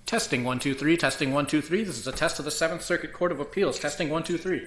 Testing 1 2 3. Testing 1 2 3. This is a test of the Seventh Circuit Court of Appeals. Testing 1 2 3.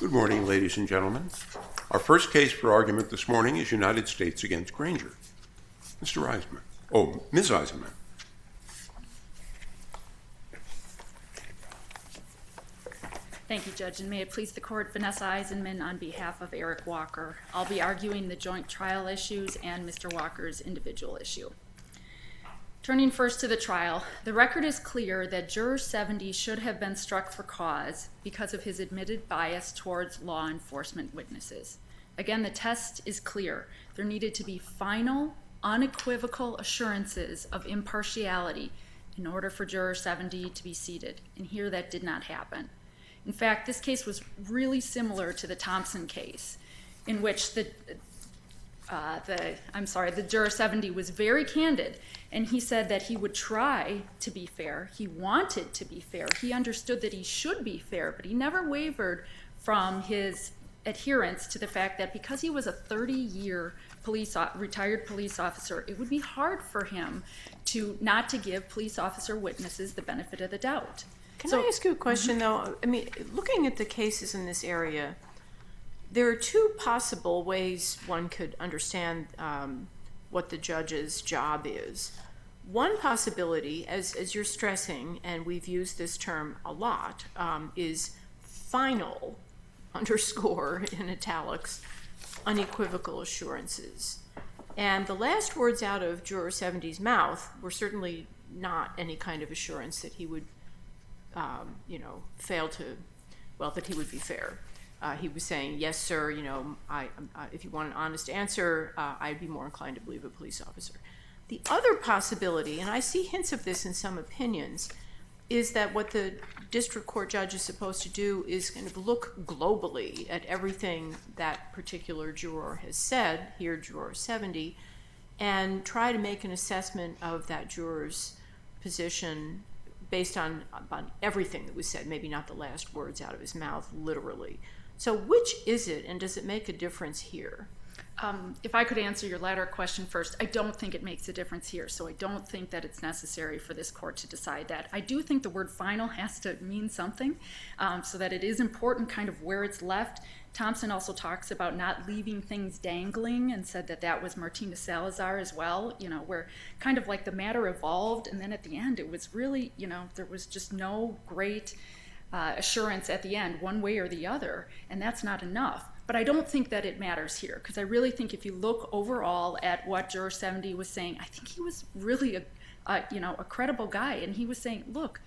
Good morning, ladies and gentlemen. Our first case for argument this morning is United States against Granger. Mr. Eisenman. Oh, Ms. Eisenman. Thank you, Judge, and may it please the Court, Vanessa Eisenman on behalf of Eric Walker. I'll be arguing the joint trial issues and Mr. Walker's individual issue. Turning first to the trial, the record is clear that Juror 70 should have been struck for cause because of his admitted bias towards law enforcement witnesses. Again, the test is clear. There needed to be final, unequivocal assurances of impartiality in order for Juror 70 to be seated, and here that did not happen. In fact, this case was really similar to the Thompson case, in which the Juror 70 was very candid, and he said that he would try to be fair. He wanted to be fair. He understood that he should be fair, but he never wavered from his adherence to the fact that because he was a 30-year retired police officer, it would be hard for him not to give police officer witnesses the benefit of the doubt. Can I ask you a question, though? I mean, looking at the cases in this area, there are two possible ways one could understand what the judge's job is. One possibility, as you're stressing, and we've used this term a lot, is final, underscore in italics, unequivocal assurances. And the last words out of Juror 70's mouth were certainly not any kind of assurance that he would that he would be fair. He was saying, yes, sir, if you want an honest answer, I'd be more inclined to believe a police officer. The other possibility, and I see hints of this in some opinions, is that what the district court judge is supposed to do is kind of look globally at everything that particular juror has said, here Juror 70, and try to make an assessment of that juror's position based on everything that was said, maybe not the last words out of his mouth, literally. So which is it, and does it make a difference here? If I could answer your latter question first, I don't think it makes a difference here, so I don't think that it's necessary for this court to decide that. I do think the word final has to mean something, so that it is important kind of where it's left. Thompson also talks about not leaving things dangling and said that that was Martina Salazar as well, where kind of like the matter evolved, and then at the end it was really, there was just no great assurance at the end, one way or the other, and that's not enough. But I don't think that it matters here, because I really think if you look overall at what Juror 70 was saying, I think he was really a credible guy, and he was saying, look,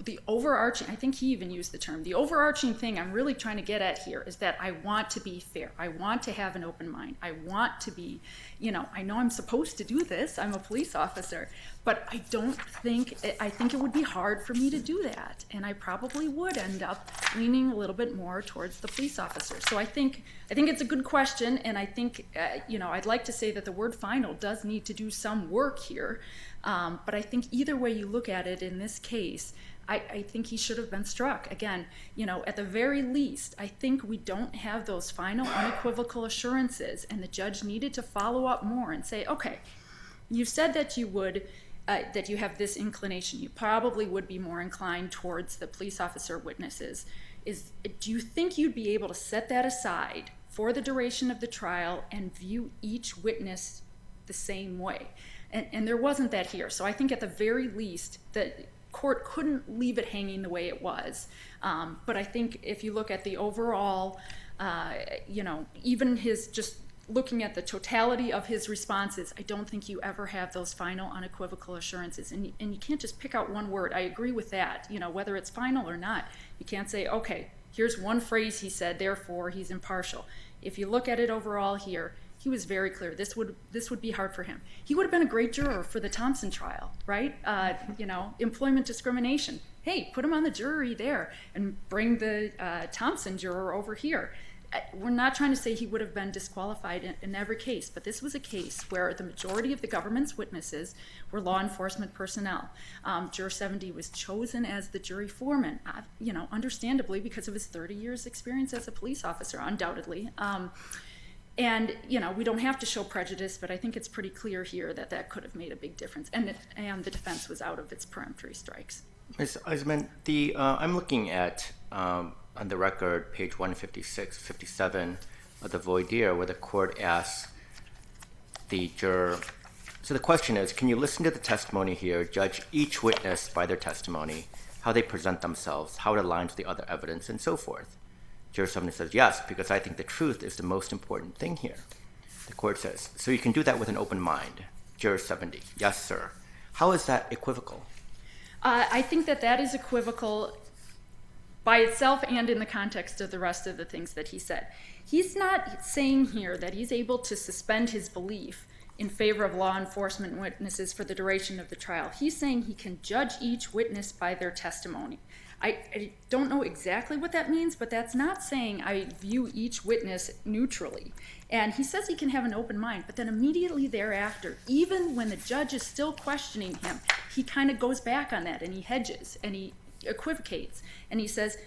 the overarching, I think he even used the term, the overarching thing I'm really trying to get at here is that I want to be fair. I want to have an open mind. I want to be, I know I'm supposed to do this. I'm a police officer. But I think it would be hard for me to do that. And I probably would end up leaning a little bit more towards the police officer. So I think it's a good question. And I think, I'd like to say that the word final does need to do some work here. But I think either way you look at it in this case, I think he should have been struck. Again, at the very least, I think we don't have those final unequivocal assurances, and the judge needed to follow up more and say, okay, you said that you would, that you have this inclination. You probably would be more inclined towards the police officer witnesses. Do you think you'd be able to set that aside for the duration of the trial and view each witness the same way? And there wasn't that here. So I think at the very least, the court couldn't leave it hanging the way it was. But I think if you look at the overall, even his just looking at the totality of his responses, I don't think you ever have those final unequivocal assurances. And you can't just pick out one word. I agree with that. Whether it's final or not, you can't say, okay, here's one phrase he said, therefore he's impartial. If you look at it overall here, he was very clear. This would be hard for him. He would have been a great juror for the Thompson trial, right? Employment discrimination. Hey, put him on the jury there and bring the Thompson juror over here. We're not trying to say he would have been disqualified in every case, but this was a case where the majority of the government's witnesses were law enforcement personnel. Juror 70 was chosen as the jury foreman, understandably because of his 30 years experience as a police officer, undoubtedly. And, we don't have to show prejudice, but I think it's pretty clear here that that could have made a big difference. And the defense was out of its peremptory strikes. Ms. Eisman, I'm looking at on the record, page 156, 57 of the voir dire, where the court asks the juror, so the question is, can you listen to the testimony here, judge each witness by their testimony, how they present themselves, how it aligns with the other evidence, and so forth? Juror 70 says, yes, because I think the truth is the most important thing here. The court says, so you can do that with an open mind. Juror 70, yes, sir. How is that equivocal? I think that is equivocal by itself and in the context of the rest of the things that he said. He's not saying here that he's able to suspend his belief in favor of law enforcement witnesses for the duration of the trial. He's saying he can judge each witness by their testimony. I don't know exactly what that means, but that's not saying I view each witness neutrally. And he says he can have an open mind, but then immediately thereafter, even when the judge is still questioning him, he kind of goes back on that and he hedges and he equivocates. And he says,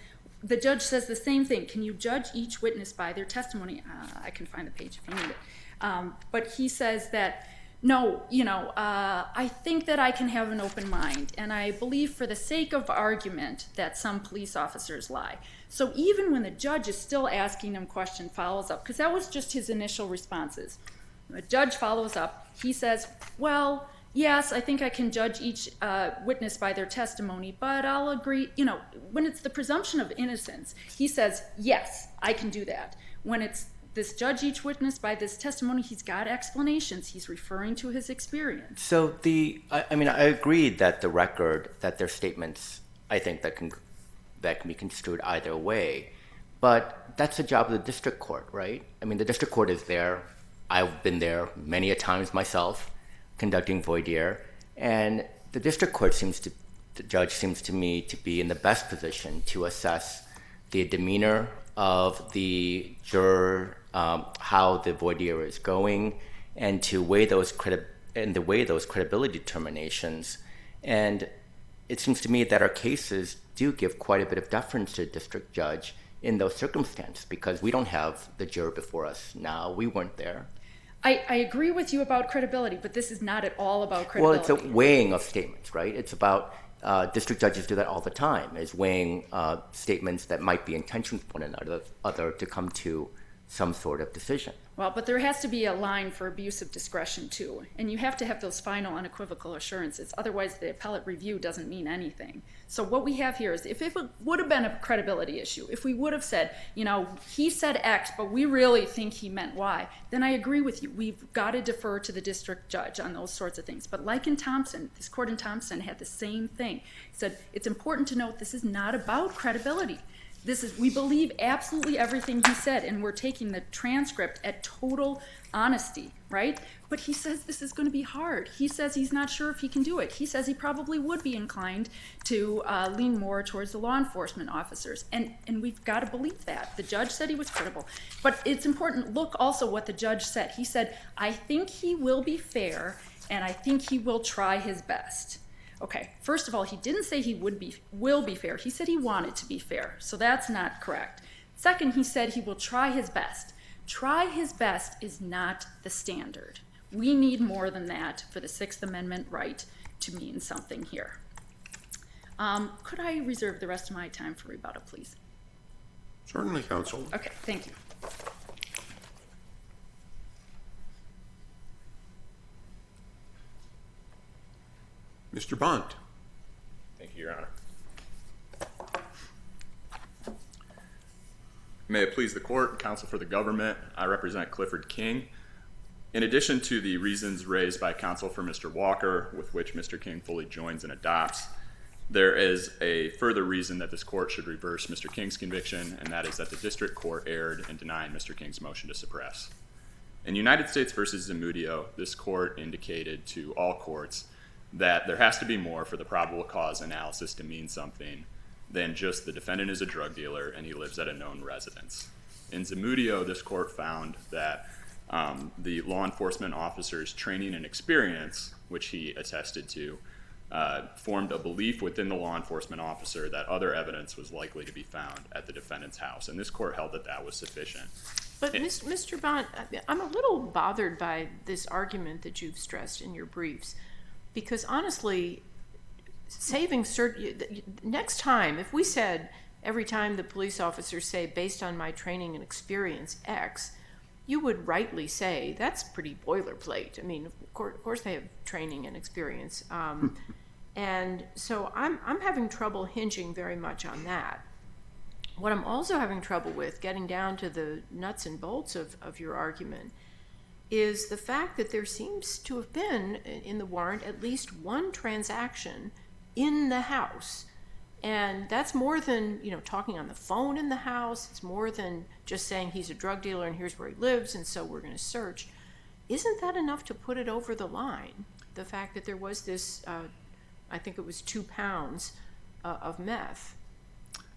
the judge says the same thing. Can you judge each witness by their testimony? I can find the page if you need it. But he says that, no, I think that I can have an open mind, and I believe for the sake of argument that some police officers lie. So even when the judge is still asking him questions, follows up, because that was just his initial responses. The judge follows up. He says, well, yes, I think I can judge each witness by their testimony, but I'll agree, when it's the presumption of innocence, he says, yes, I can do that. When it's this judge each witness by this testimony, he's got explanations. He's referring to his experience. So I agree that the record, that their statements, I think that can be construed either way, but that's the job of the district court, right? I mean, the district court is there. I've been there many a times myself, conducting voir dire, and the district court the judge seems to me to be in the best position to assess the demeanor of the juror, how the voir dire is going, and to weigh those credibility determinations. And it seems to me that our cases do give quite a bit of deference to the district judge in those circumstances, because we don't have the juror before us now. We weren't there. I agree with you about credibility, but this is not at all about credibility. Well, it's a weighing of statements, right? It's about district judges do that all the time, is weighing statements that might be in tension with one another to come to some sort of decision. Well, but there has to be a line for abuse of discretion, too. And you have to have those final unequivocal assurances. Otherwise, the appellate review doesn't mean anything. So what we have here is, if it would have been a credibility issue, if we would have said, he said X, but we really think he meant Y, then I agree with you. We've got to defer to the district judge on those sorts of things. But like in Thompson, this court in Thompson had the same thing. It said, it's important to note this is not about credibility. We believe absolutely everything he said, and we're taking the transcript at total honesty, right? But he says this is going to be hard. He says he's not sure if he can do it. He says he probably would be inclined to lean more towards the law enforcement officers, and we've got to believe that. The judge said he was credible. But it's important, look also what the judge said. He said, I think he will be fair, and I think he will try his best. Okay, first of all, he didn't say he will be fair. He said he wanted to be fair, so that's not correct. Second, he said he will try his best. Try his best is not the standard. We need more than that for the Sixth Amendment right to mean something here. Could I reserve the rest of my time for rebuttal, please? Certainly, counsel. Okay, thank you. Mr. Bont. Thank you, Your Honor. May it please the court, counsel for the government, I represent Clifford King. In addition to the reasons raised by counsel for Mr. Walker, with which Mr. King fully joins and adopts, there is a further reason that this court should reverse Mr. King's conviction, and that is that the district court erred in denying Mr. King's motion to suppress. In United States v. Zamudio, this court indicated to all courts that there has to be more for the probable cause analysis to mean something than just the defendant is a drug dealer and he lives at a known residence. In Zamudio, this court found that the law enforcement officer's training and experience, which he attested to, formed a belief within the law enforcement officer that other evidence was likely to be found at the defendant's house, and this court held that that was sufficient. But Mr. Bont, I'm a little bothered by this argument that you've stressed in your briefs, because honestly, next time, if we said every time the police officers say, based on my training and experience, X, you would rightly say that's pretty boilerplate. I mean, of course they have training and experience. And so I'm having trouble hinging very much on that. What I'm also having trouble with, getting down to the nuts and bolts of your argument, is the fact that there seems to have been, in the warrant, at least one transaction in the house. And that's more than, talking on the phone in the house. It's more than just saying he's a drug dealer and here's where he lives and so we're going to search. Isn't that enough to put it over the line? The fact that there was this, I think it was 2 pounds of meth.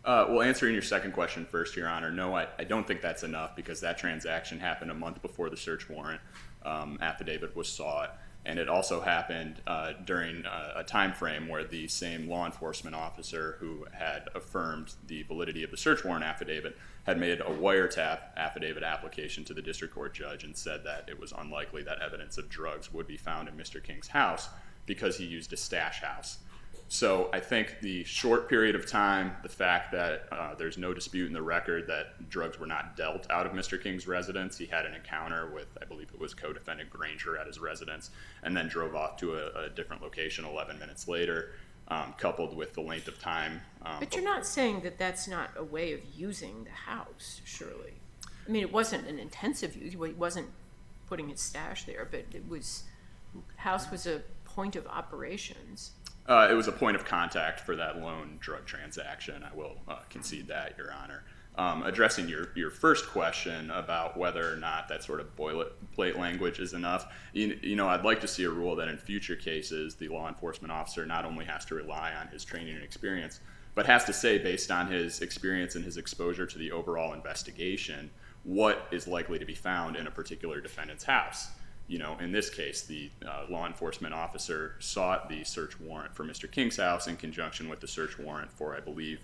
Well, answering your second question first, Your Honor, no, I don't think that's enough because that transaction happened a month before the search warrant affidavit was sought. And it also happened during a time frame where the same law enforcement officer who had affirmed the validity of the search warrant affidavit had made a wiretap affidavit application to the district court judge and said that it was unlikely that evidence of drugs would be found in Mr. King's house because he used a stash house. So I think the short period of time, the fact that there's no dispute in the record that drugs were not dealt out of Mr. King's residence. He had an encounter with, I believe it was co-defendant Granger at his residence, and then drove off to a different location 11 minutes later, coupled with the length of time. But you're not saying that that's not a way of using the house, surely. I mean, it wasn't an intensive use. He wasn't putting his stash there, but house was a point of operations. It was a point of contact for that lone drug transaction. I will concede that, Your Honor. Addressing your first question about whether or not that sort of boilerplate language is enough, I'd like to see a rule that in future cases the law enforcement officer not only has to rely on his training and experience, but has to say, based on his experience and his exposure to the overall investigation, what is likely to be found in a particular defendant's house. In this case, the law enforcement officer sought the search warrant for Mr. King's house in conjunction with the search warrant for, I believe,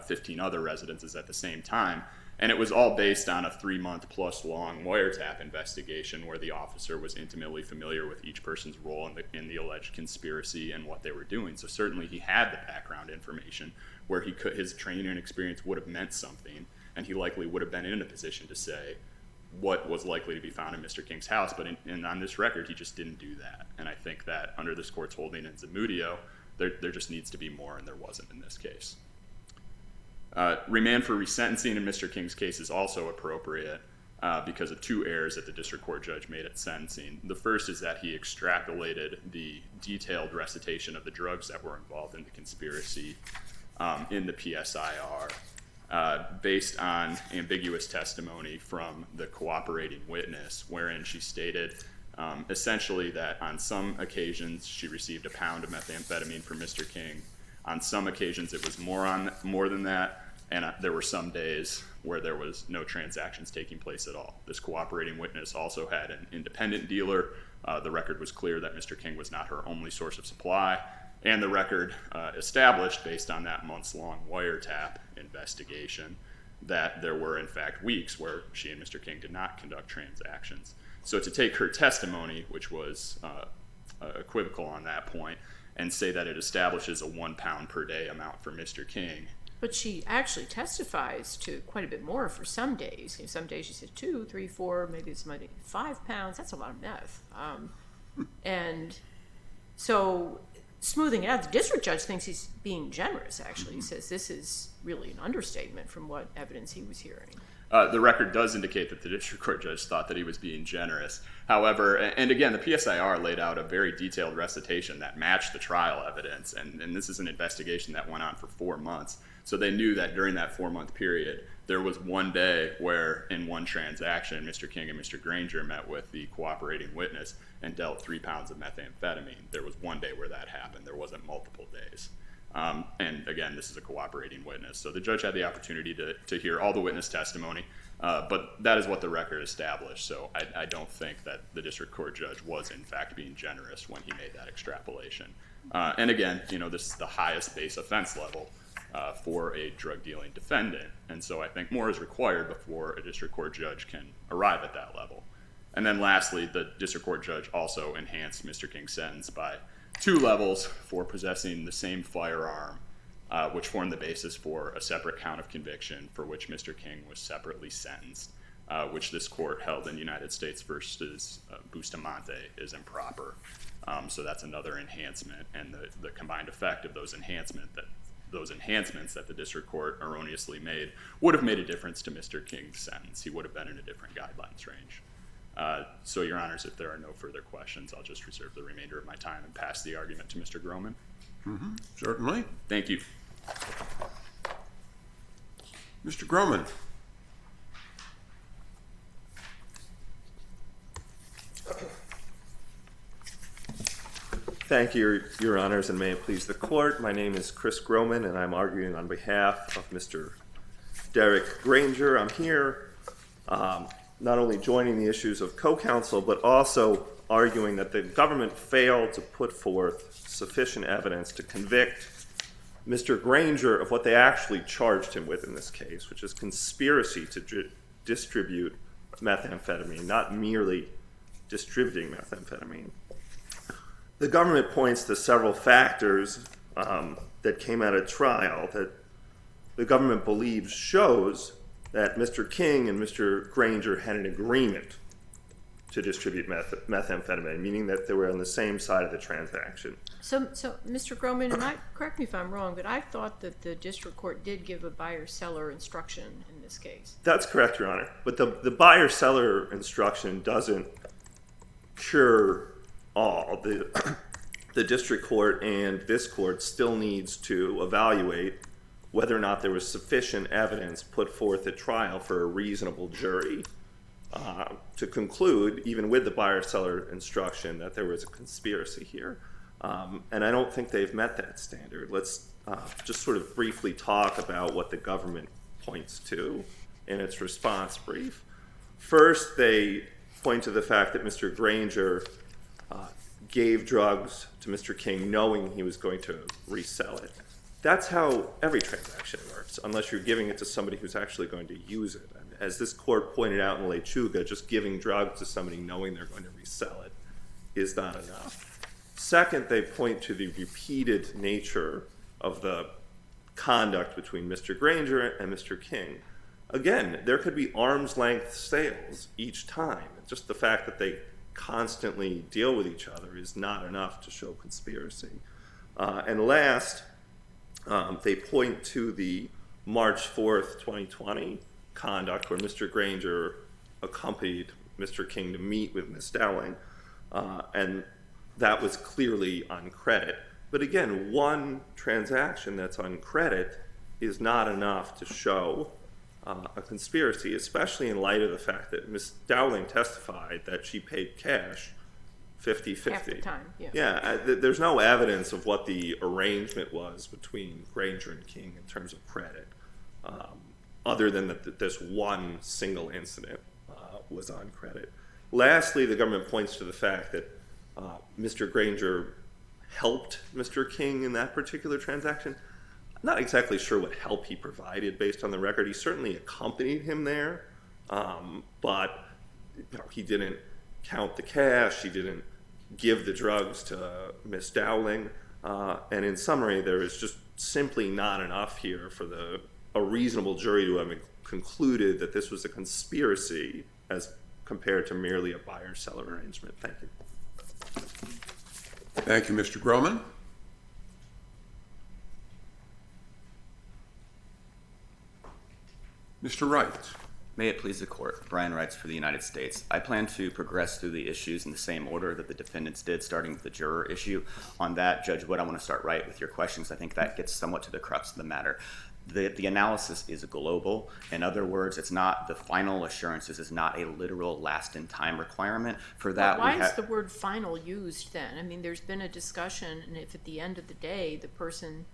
15 other residences at the same time. And it was all based on a 3-month-plus long wiretap investigation where the officer was intimately familiar with each person's role in the alleged conspiracy and what they were doing. So certainly he had the background information where his training and experience would have meant something, and he likely would have been in a position to say what was likely to be found in Mr. King's house, but on this record, he just didn't do that. And I think that under this court's holding in Zamudio, there just needs to be more, and there wasn't in this case. Remand for resentencing in Mr. King's case is also appropriate because of 2 errors that the district court judge made at sentencing. The first is that he extrapolated the detailed recitation of the drugs that were involved in the conspiracy in the PSIR. Based on ambiguous testimony from the cooperating witness, wherein she stated essentially that on some occasions she received 1 pound of methamphetamine from Mr. King. On some occasions it was more than that, and there were some days where there was no transactions taking place at all. This cooperating witness also had an independent dealer. The record was clear that Mr. King was not her only source of supply. And the record established, based on that months-long wiretap investigation, that there were, in fact, weeks where she and Mr. King did not conduct transactions. So to take her testimony, which was equivocal on that point, and say that it establishes a 1 pound per day amount for Mr. King. But she actually testifies to quite a bit more for some days. Some days she says 2, 3, 4, maybe it's 5 pounds. That's a lot of meth. And so, smoothing it out, the district judge thinks he's being generous, actually. He says this is really an understatement from what evidence he was hearing. The record does indicate that the district court judge thought that he was being generous. However, and again, the PSIR laid out a very detailed recitation that matched the trial evidence, and this is an investigation that went on for 4 months. So they knew that during that 4-month period, there was one day where, in one transaction, Mr. King and Mr. Granger met with the cooperating witness and dealt 3 pounds of methamphetamine. There was one day where that happened. There wasn't multiple days. And again, this is a cooperating witness. So the judge had the opportunity to hear all the witness testimony, but that is what the record established. So I don't think that the district court judge was, in fact, being generous when he made that extrapolation. And again, this is the highest base offense level for a drug dealing defendant. And so I think more is required before a district court judge can arrive at that level. And then lastly, the district court judge also enhanced Mr. King's sentence by 2 levels for possessing the same firearm which formed the basis for a separate count of conviction for which Mr. King was separately sentenced, which this court held in United States versus Bustamante is improper. So that's another enhancement, and the combined effect of those enhancements that the district court erroneously made would have made a difference to Mr. King's sentence. He would have been in a different guidelines range. So, Your Honors, if there are no further questions, I'll just reserve the remainder of my time and pass the argument to Mr. Groman. Certainly. Thank you. Mr. Groman. Thank you, Your Honors, and may it please the Court. My name is Chris Groman, and I'm arguing on behalf of Mr. Derek Granger. I'm here not only joining the issues of co-counsel, but also arguing that the government failed to put forth sufficient evidence to convict Mr. Granger of what they actually charged him with in this case, which is conspiracy to distribute methamphetamine, not merely distributing methamphetamine. The government points to several factors that came out of trial that the government believes shows that Mr. King and Mr. Granger had an agreement to distribute methamphetamine, meaning that they were on the same side of the transaction. So Mr. Groman, correct me if I'm wrong, but I thought that the district court did give a buyer-seller instruction in this case. That's correct, Your Honor. But the buyer-seller instruction doesn't cure all. The district court and this court still needs to evaluate whether or not there was sufficient evidence put forth at trial for a reasonable jury to conclude, even with the buyer-seller instruction, that there was a conspiracy here. And I don't think they've met that standard. Let's just sort of briefly talk about what the government points to in its response brief. First, they point to the fact that Mr. Granger gave drugs to Mr. King knowing he was going to resell it. That's how every transaction works, unless you're giving it to somebody who's actually going to use it. And as this court pointed out in Lechuga, just giving drugs to somebody knowing they're going to resell it is not enough. Second, they point to the repeated nature of the conduct between Mr. Granger and Mr. King. Again, there could be arm's length sales each time. Just the fact that they constantly deal with each other is not enough to show conspiracy. And last, they point to the March 4th, 2020 conduct where Mr. Granger accompanied Mr. King to meet with Ms. Dowling, and that was clearly on credit. But again, one transaction that's on credit is not enough to show a conspiracy, especially in light of the fact that Ms. Dowling testified that she paid cash 50-50. Half the time, yeah. Yeah, there's no evidence of what the arrangement was between Granger and King in terms of credit, other than that this one single incident was on credit. Lastly, the government points to the fact that Mr. Granger helped Mr. King in that particular transaction. I'm not exactly sure what help he provided based on the record. He certainly accompanied him there, but he didn't count the cash. He didn't give the drugs to Ms. Dowling. And in summary, there is just simply not enough here for a reasonable jury to have concluded that this was a conspiracy as compared to merely a buyer-seller arrangement. Thank you. Thank you, Mr. Groman. Mr. Wright. May it please the Court. Brian Wrights for the United States. I plan to progress through the issues in the same order that the defendants did, starting with the juror issue. On that, Judge Wood, I want to start right with your questions. I think that gets somewhat to the crux of the matter. The analysis is global. In other words, it's not the final assurances is not a literal last-in-time requirement. For that, Why is the word final used then? I mean, there's been a discussion, and if at the end of the day the person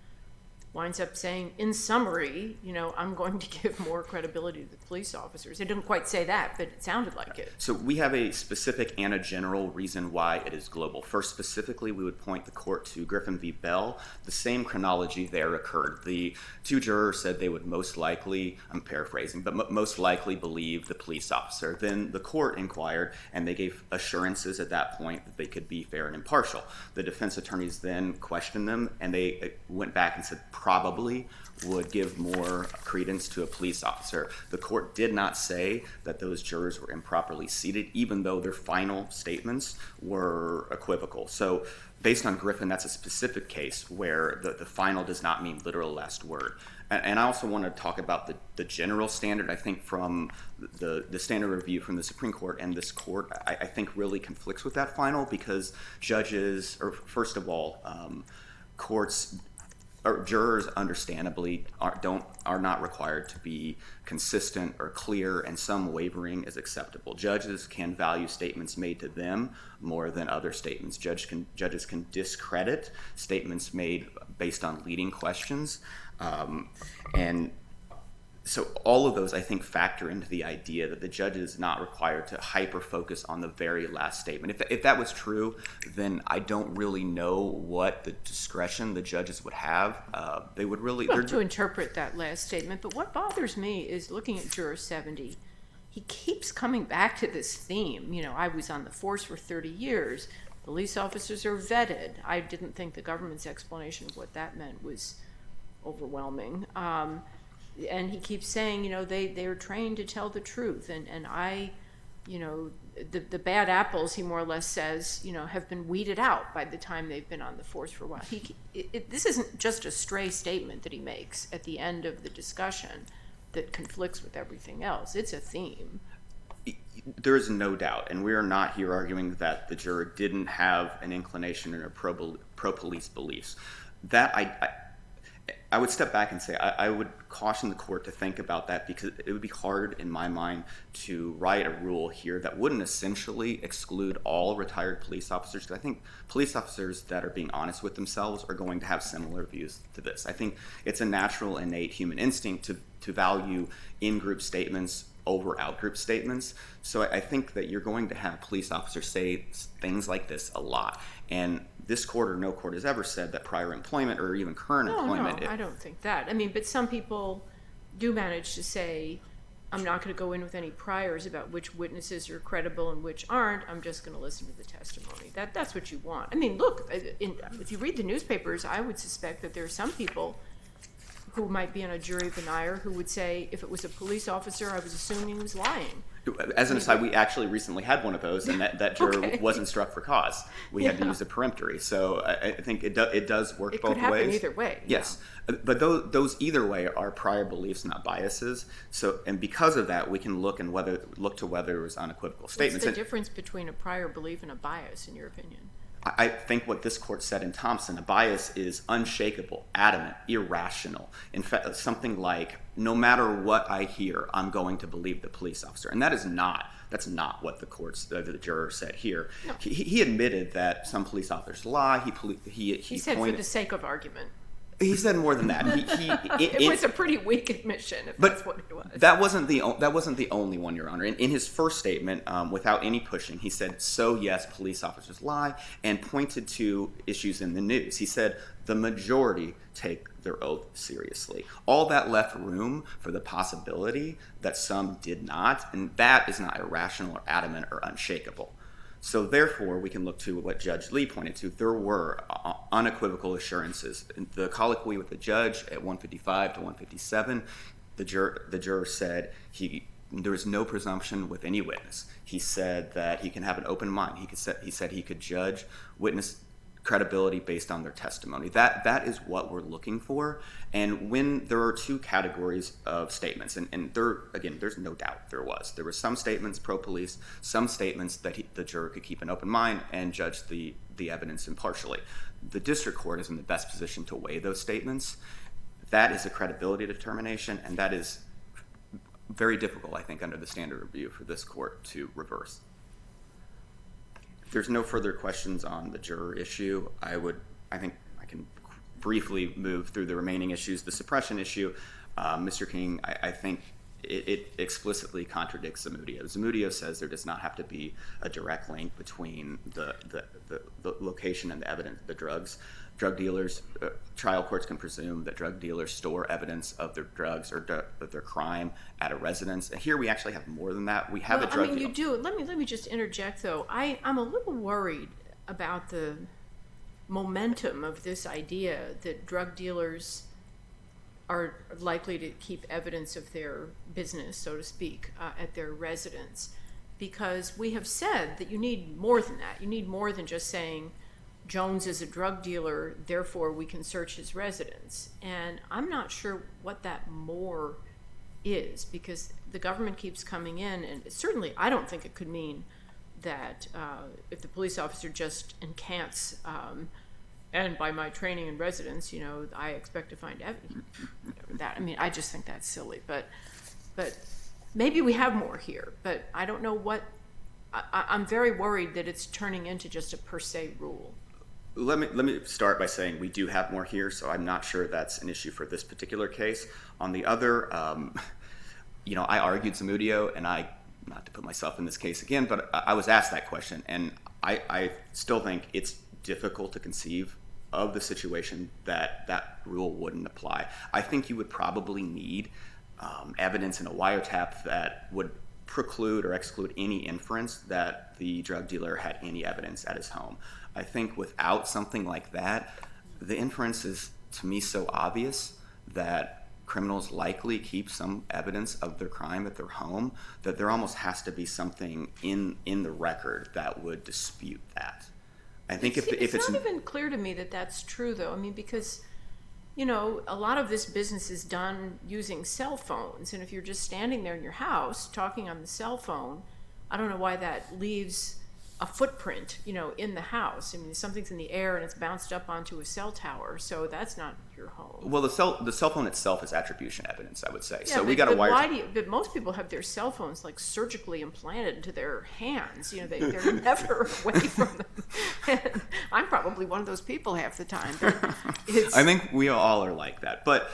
winds up saying, in summary, I'm going to give more credibility to the police officers. It didn't quite say that, but it sounded like it. So we have a specific and a general reason why it is global. First, specifically, we would point the court to Griffin v. Bell. The same chronology there occurred. The two jurors said they would most likely, I'm paraphrasing, but most likely believe the police officer. Then the court inquired, and they gave assurances at that point that they could be fair and impartial. The defense attorneys then questioned them, and they went back and said, probably would give more credence to a police officer. The court did not say that those jurors were improperly seated, even though their final statements were equivocal. So based on Griffin, that's a specific case where the final does not mean literal last word. And I also want to talk about the general standard. I think from the standard review from the Supreme Court and this court, I think really conflicts with that final, because judges, or first of all, courts or jurors understandably are not required to be consistent or clear, and some wavering is acceptable. Judges can value statements made to them more than other statements. Judges can discredit statements made based on leading questions. And so all of those, I think, factor into the idea that the judge is not required to hyper-focus on the very last statement. If that was true, then I don't really know what the discretion the judges would have. They would really... To interpret that last statement. But what bothers me is looking at Juror 70, he keeps coming back to this theme. You know, I was on the force for 30 years. Police officers are vetted. I didn't think the government's explanation of what that meant was overwhelming. And he keeps saying, you know, they are trained to tell the truth. And I, you know, the bad apples, he more or less says, you know, have been weeded out by the time they've been on the force for a while. This isn't just a stray statement that he makes at the end of the discussion that conflicts with everything else. It's a theme. There is no doubt, and we are not here arguing that the juror didn't have an inclination or pro-police beliefs. That I would step back and say I would caution the court to think about that, because it would be hard in my mind to write a rule here that wouldn't essentially exclude all retired police officers. Because I think police officers that are being honest with themselves are going to have similar views to this. I think it's a natural, innate human instinct to value in-group statements over out-group statements. So I think that you're going to have police officers say things like this a lot. And this court or no court has ever said that prior employment or even current employment... No, I don't think that. I mean, but some people do manage to say, I'm not going to go in with any priors about which witnesses are credible and which aren't. I'm just going to listen to the testimony. That's what you want. I mean, look, if you read the newspapers, I would suspect that there are some people who might be on a jury of an ire who would say, if it was a police officer, I was assuming he was lying. As an aside, we actually recently had one of those, and that juror Okay. wasn't struck for cause. We had to use a peremptory. So I think it does work It both could happen ways. either way. Yes, but those either way are prior beliefs, not biases. So, and because of that, we can look to whether it was unequivocal statements. What's the difference between a prior belief and a bias, in your opinion? I think what this court said in Thompson, a bias is unshakable, adamant, irrational. In fact, something like, no matter what I hear, I'm going to believe the police officer. And that's not what the juror said here. No. He admitted that some police officers lie. He said for the sake of argument. He said more than that. It was a pretty weak admission, if that's what it was. That wasn't the only one, Your Honor. In his first statement, without any pushing, he said, "So yes, police officers lie," and pointed to issues in the news. He said the majority take their oath seriously. All that left room for the possibility that some did not, and that is not irrational or adamant or unshakable. So therefore, we can look to what Judge Lee pointed to. There were unequivocal assurances. In the colloquy with the judge at 155 to 157, the juror said there was no presumption with any witness. He said that he can have an open mind. He said he could judge witness credibility based on their testimony. That is what we're looking for. And when there are two categories of statements, and there, again, there's no doubt there were some statements pro-police, some statements that the juror could keep an open mind and judge the evidence impartially. The district court is in the best position to weigh those statements. That is a credibility determination, and that is very difficult, I think, under the standard review for this court to reverse. If there's no further questions on the juror issue, I think I can briefly move through the remaining issues. The suppression issue, Mr. King, I think it explicitly contradicts Zamudio. Zamudio says there does not have to be a direct link between the location and the evidence of the drugs. Drug dealers, trial courts can presume that drug dealers store evidence of their drugs or of their crime at a residence. And here we actually have more than that. We have a drug dealer. You do. Let me just interject, though. I'm a little worried about the momentum of this idea that drug dealers are likely to keep evidence of their business, so to speak, at their residence. Because we have said that you need more than that. You need more than just saying Jones is a drug dealer, therefore we can search his residence. And I'm not sure what that more is, because the government keeps coming in, and certainly I don't think it could mean that if the police officer just encants, and by my training and residence, I expect to find evidence. That, I mean, I just think that's silly. But maybe we have more here. But I don't know what. I'm very worried that it's turning into just a per se rule. Let me start by saying we do have more here, so I'm not sure that's an issue for this particular case. On the other, I argued Zamudio, and not to put myself in this case again, but I was asked that question, and I still think it's difficult to conceive of the situation that rule wouldn't apply. I think you would probably need evidence in a wiretap that would preclude or exclude any inference that the drug dealer had any evidence at his home. I think without something like that, the inference is, to me, so obvious that criminals likely keep some evidence of their crime at their home that there almost has to be something in the record that would dispute that. I think if it's not even clear to me that that's true, though. I mean, because a lot of this business is done using cell phones, and if you're just standing there in your house talking on the cell phone, I don't know why that leaves a footprint, in the house. I mean, something's in the air and it's bounced up onto a cell tower, so that's not your home. Well, the cell phone itself is attribution evidence, I would say. Yeah, so we got to wire. But most people have their cell phones like surgically implanted into their hands. They're never away from them. And I'm probably one of those people half the time. I think we all are like that, but.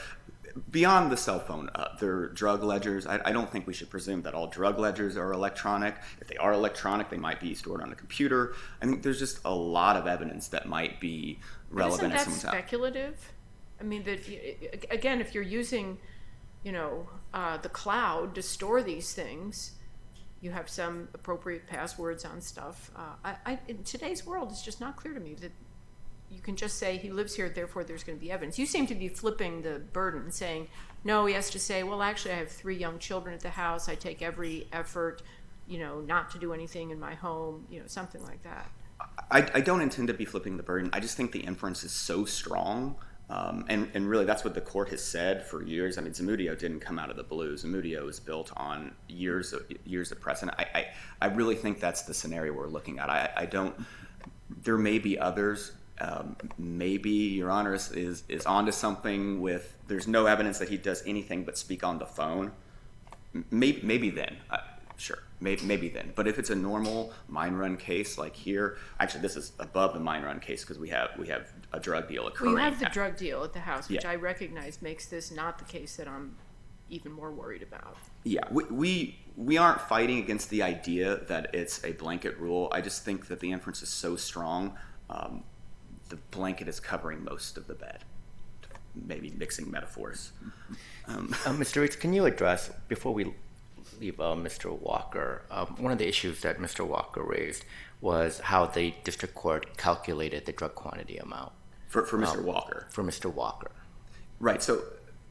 Beyond the cell phone, their drug ledgers, I don't think we should presume that all drug ledgers are electronic. If they are electronic, they might be stored on a computer. I think there's just a lot of evidence that might be relevant. Isn't that speculative? I mean, again, if you're using, the cloud to store these things, you have some appropriate passwords on stuff. In today's world, it's just not clear to me that you can just say he lives here, therefore there's going to be evidence. You seem to be flipping the burden, saying, no, he has to say, well, actually, I have 3 young children at the house. I take every effort, not to do anything in my home, something like that. I don't intend to be flipping the burden. I just think the inference is so strong. And really, that's what the court has said for years. I mean, Zamudio didn't come out of the blue. Zamudio is built on years of precedent. I really think that's the scenario we're looking at. I don't. There may be others. Maybe Your Honor is onto something with there's no evidence that he does anything but speak on the phone. Maybe then, sure, maybe then. But if it's a normal mine run case like here, actually this is above the mine run case because we have a drug deal occurring. Well, you have the drug deal at the house, which Yeah. I recognize makes this not the case that I'm even more worried about. Yeah, we aren't fighting against the idea that it's a blanket rule. I just think that the inference is so strong. The blanket is covering most of the bed, maybe mixing metaphors. Mr. Reitz, can you address, before we leave Mr. Walker, one of the issues that Mr. Walker raised was how the district court calculated the drug quantity amount. For Mr. Walker. For Mr. Walker. Right, so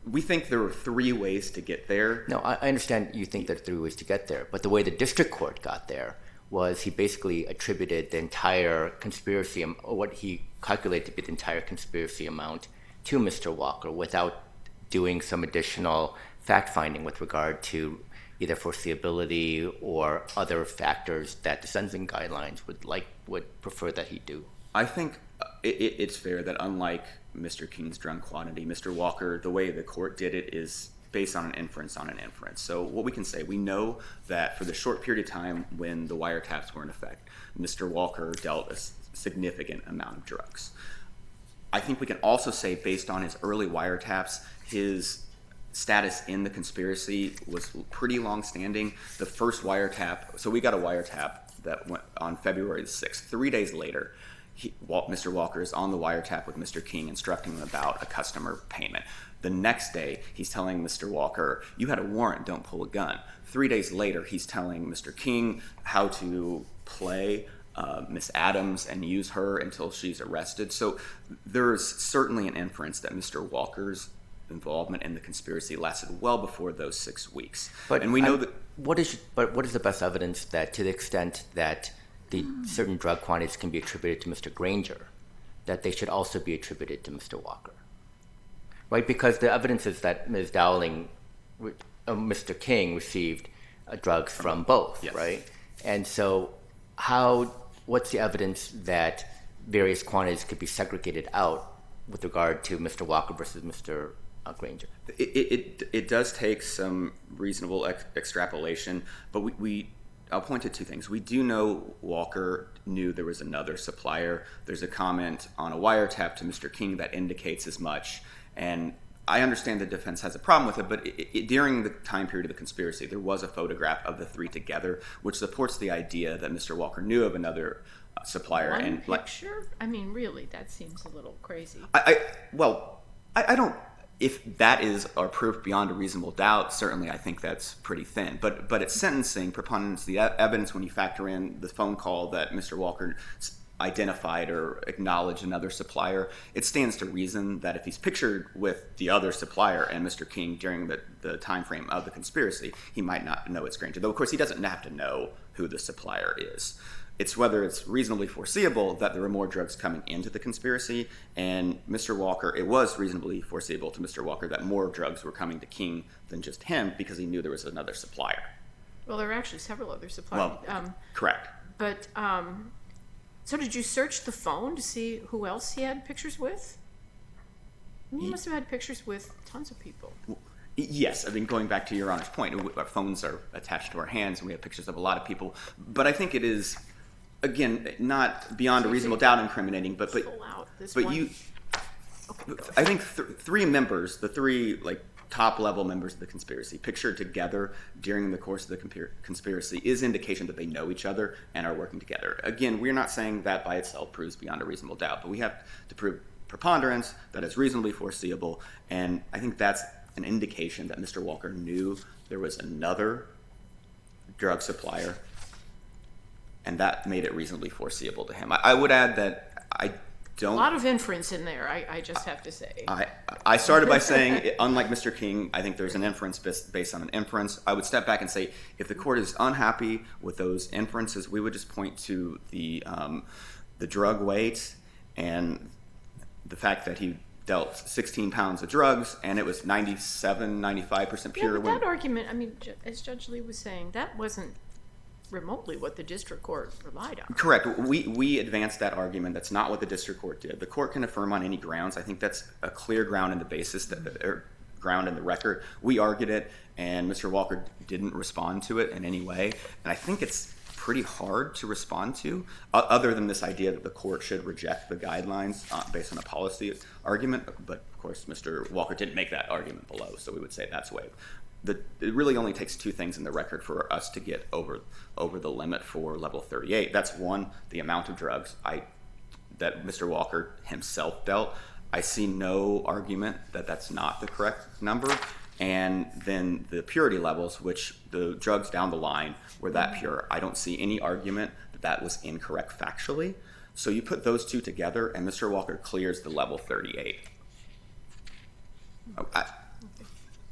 we think there were 3 ways to get there. No, I understand you think there are 3 ways to get there, but the way the district court got there was he basically attributed the entire conspiracy, or what he calculated to be the entire conspiracy amount, to Mr. Walker without doing some additional fact-finding with regard to either foreseeability or other factors that the sentencing guidelines would prefer that he do. I think it's fair that unlike Mr. King's drug quantity, Mr. Walker, the way the court did it is based on an inference. So what we can say, we know that for the short period of time when the wiretaps were in effect, Mr. Walker dealt a significant amount of drugs. I think we can also say, based on his early wiretaps, his status in the conspiracy was pretty long-standing. The first wiretap, so we got a wiretap that went on February the 6th. 3 days later, Mr. Walker is on the wiretap with Mr. King, instructing him about a customer payment. The next day, he's telling Mr. Walker, you had a warrant, don't pull a gun. 3 days later, he's telling Mr. King how to play Miss Adams and use her until she's arrested. So there's certainly an inference that Mr. Walker's involvement in the conspiracy lasted well before those 6 weeks. But and we know that. What is the best evidence that, to the extent that the certain drug quantities can be attributed to Mr. Granger, that they should also be attributed to Mr. Walker? Right, because the evidence is that Ms. Dowling, Mr. King received drugs from both, Yes. right? And so what's the evidence that various quantities could be segregated out with regard to Mr. Walker versus Mr. Granger? It does take some reasonable extrapolation, but I'll point to two things. We do know Walker knew there was another supplier. There's a comment on a wiretap to Mr. King that indicates as much, and I understand the defense has a problem with it, but during the time period of the conspiracy, there was a photograph of the three together, which supports the idea that Mr. Walker knew of another supplier. One and picture? I mean, really, that seems a little crazy. I don't. If that is our proof beyond a reasonable doubt, certainly I think that's pretty thin. But it's sentencing preponderance of the evidence when you factor in the phone call that Mr. Walker identified or acknowledged another supplier. It stands to reason that if he's pictured with the other supplier and Mr. King during the time frame of the conspiracy, he might not know it's Granger. Though, of course, he doesn't have to know who the supplier is. It's whether it's reasonably foreseeable that there were more drugs coming into the conspiracy, and Mr. Walker, it was reasonably foreseeable to Mr. Walker that more drugs were coming to King than just him because he knew there was another supplier. Well, there were actually several other suppliers. Well, correct. But, so did you search the phone to see who else he had pictures with? He must have had pictures with tons of people. Yes, I mean, going back to Your Honor's point, our phones are attached to our hands and we have pictures of a lot of people. But I think it is, again, not beyond a reasonable doubt incriminating, but Pull out this but one. you, Okay. I think three members, the three top level members of the conspiracy, pictured together during the course of the conspiracy is indication that they know each other and are working together. Again, we're not saying that by itself proves beyond a reasonable doubt, but we have to prove preponderance that is reasonably foreseeable, and I think that's an indication that Mr. Walker knew there was another drug supplier, and that made it reasonably foreseeable to him. I would add that I don't. A lot of inference in there, I just have to say. I started by saying, unlike Mr. King, I think there's an inference based on an inference. I would step back and say, if the court is unhappy with those inferences, we would just point to the drug weight and the fact that he dealt 16 pounds of drugs and it was 95% pure. Yeah, but that argument, I mean, as Judge Lee was saying, that wasn't remotely what the district court relied on. Correct. We advanced that argument. That's not what the district court did. The court can affirm on any grounds. I think that's a clear ground in the basis, or ground in the record. We argued it, and Mr. Walker didn't respond to it in any way. And I think it's pretty hard to respond to, other than this idea that the court should reject the guidelines based on a policy argument. But of course, Mr. Walker didn't make that argument below, so we would say that's waived. It really only takes two things in the record for us to get over the limit for level 38. That's one, the amount of drugs that Mr. Walker himself dealt. I see no argument that that's not the correct number. And then the purity levels, which the drugs down the line were that pure. I don't see any argument that that was incorrect factually. So you put those two together, and Mr. Walker clears the level 38.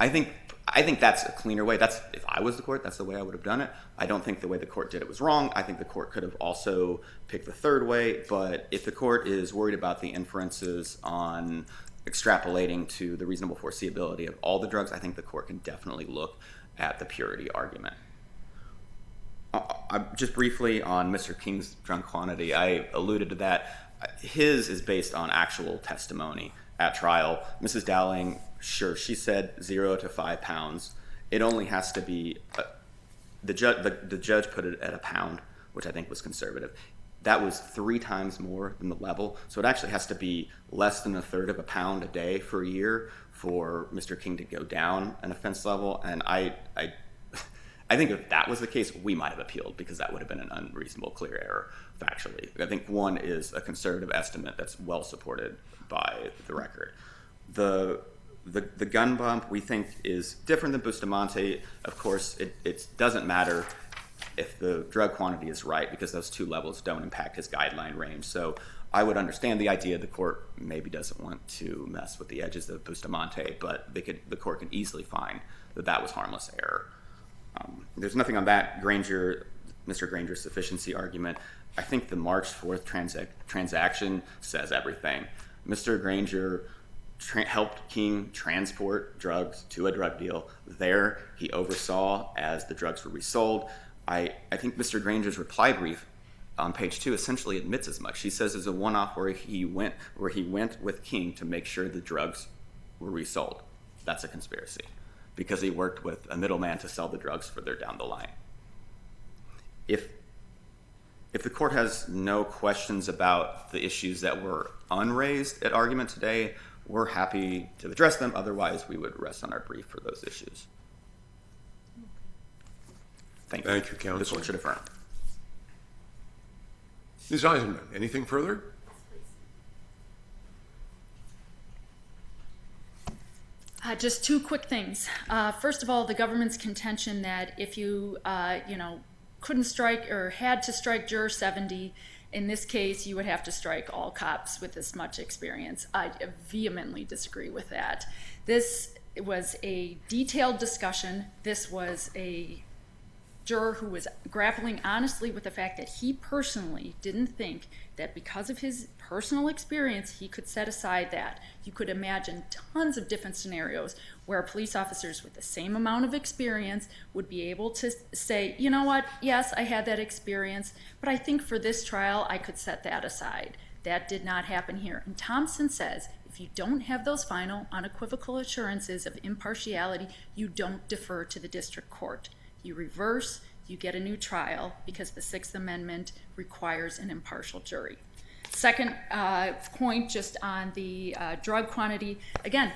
I think that's a cleaner way. That's, if I was the court, that's the way I would have done it. I don't think the way the court did it was wrong. I think the court could have also picked the third way. But if the court is worried about the inferences on extrapolating to the reasonable foreseeability of all the drugs, I think the court can definitely look at the purity argument. Just briefly on Mr. King's drug quantity, I alluded to that. His is based on actual testimony at trial. Mrs. Dowling, sure, she said 0 to 5 pounds. It only has to be, the judge put it at a pound, which I think was conservative. That was 3 times more than the level. So it actually has to be less than 1/3 of a pound a day for a year for Mr. King to go down an offense level. And I think if that was the case, we might have appealed, because that would have been an unreasonable clear error factually. I think one is a conservative estimate that's well supported by the record. The gun bump, we think, is different than Bustamante. Of course, it doesn't matter if the drug quantity is right, because those two levels don't impact his guideline range. So I would understand the idea the court maybe doesn't want to mess with the edges of Bustamante, but the court can easily find that that was harmless error. There's nothing on that Mr. Granger's sufficiency argument. I think the March 4th transaction says everything. Mr. Granger helped King transport drugs to a drug deal. There, he oversaw as the drugs were resold. I think Mr. Granger's reply brief on page 2 essentially admits as much. He says it's a one-off where he went with King to make sure the drugs were resold. That's a conspiracy because he worked with a middleman to sell the drugs further down the line. If the court has no questions about the issues that were unraised at argument today, we're happy to address them. Otherwise, we would rest on our brief for those issues. Thank you. Thank you, counsel. The court should affirm. Ms. Eisenman, anything further? Just two quick things. First of all, the government's contention that if you, couldn't strike or had to strike Juror 70, in this case, you would have to strike all cops with this much experience. I vehemently disagree with that. This was a detailed discussion. This was a juror who was grappling honestly with the fact that he personally didn't think that because of his personal experience, he could set aside that. You could imagine tons of different scenarios where police officers with the same amount of experience would be able to say, you know what, yes, I had that experience, but I think for this trial, I could set that aside. That did not happen here. And Thompson says, if you don't have those final unequivocal assurances of impartiality, you don't defer to the district court. You reverse, you get a new trial because the Sixth Amendment requires an impartial jury. Second point, just on the drug quantity. Again,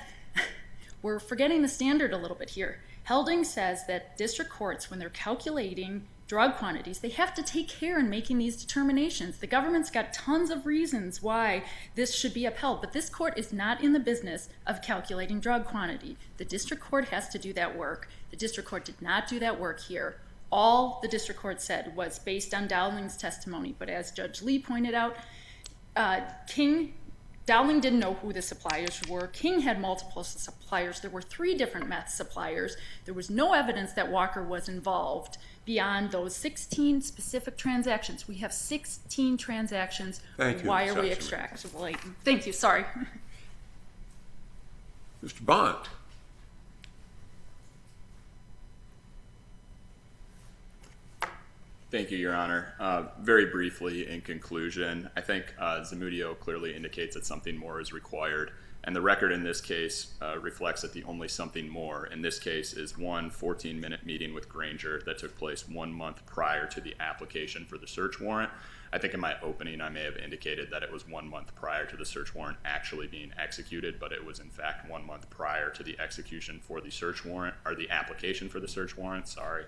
we're forgetting the standard a little bit here. Helding says that district courts, when they're calculating drug quantities, they have to take care in making these determinations. The government's got tons of reasons why this should be upheld, but this court is not in the business of calculating drug quantity. The district court has to do that work. The district court did not do that work here. All the district court said was based on Dowling's testimony, but as Judge Lee pointed out, Dowling didn't know who the suppliers were. King had multiple suppliers. There were 3 different meth suppliers. There was no evidence that Walker was involved beyond those 16 specific transactions. We have 16 transactions. Thank you, Why Ms. are we Eisenman. extrapolating? Thank you, sorry. Mr. Bond. Thank you, Your Honor. Very briefly, in conclusion, I think Zamudio clearly indicates that something more is required, and the record in this case reflects that the only something more in this case is one 14-minute meeting with Granger that took place 1 month prior to the application for the search warrant. I think in my opening I may have indicated that it was 1 month prior to the search warrant actually being executed, but it was in fact 1 month prior to the execution for the search warrant, or the application for the search warrant, sorry.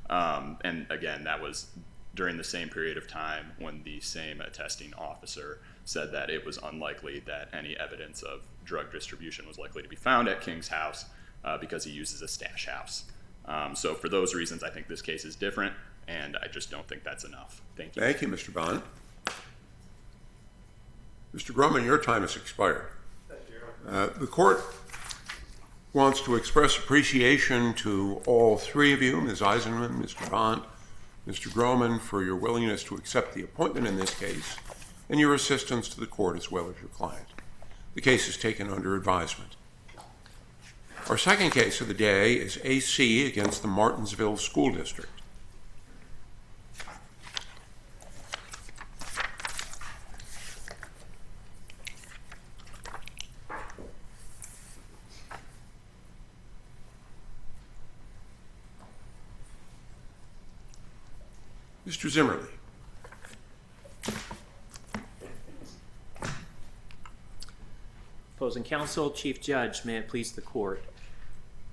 And again, that was during the same period of time when the same attesting officer said that it was unlikely that any evidence of drug distribution was likely to be found at King's house because he uses a stash house. So for those reasons, I think this case is different, and I just don't think that's enough. Thank you. Thank you, Mr. Bond. Mr. Grumman, your time has expired. The court wants to express appreciation to all 3 of you, Ms. Eisenman, Mr. Bond, Mr. Grumman, for your willingness to accept the appointment in this case and your assistance to the court as well as your client. The case is taken under advisement. Our second case of the day is AC against the Martinsville School District. Mr. Zimmerly. Opposing counsel, Chief Judge, may it please the court.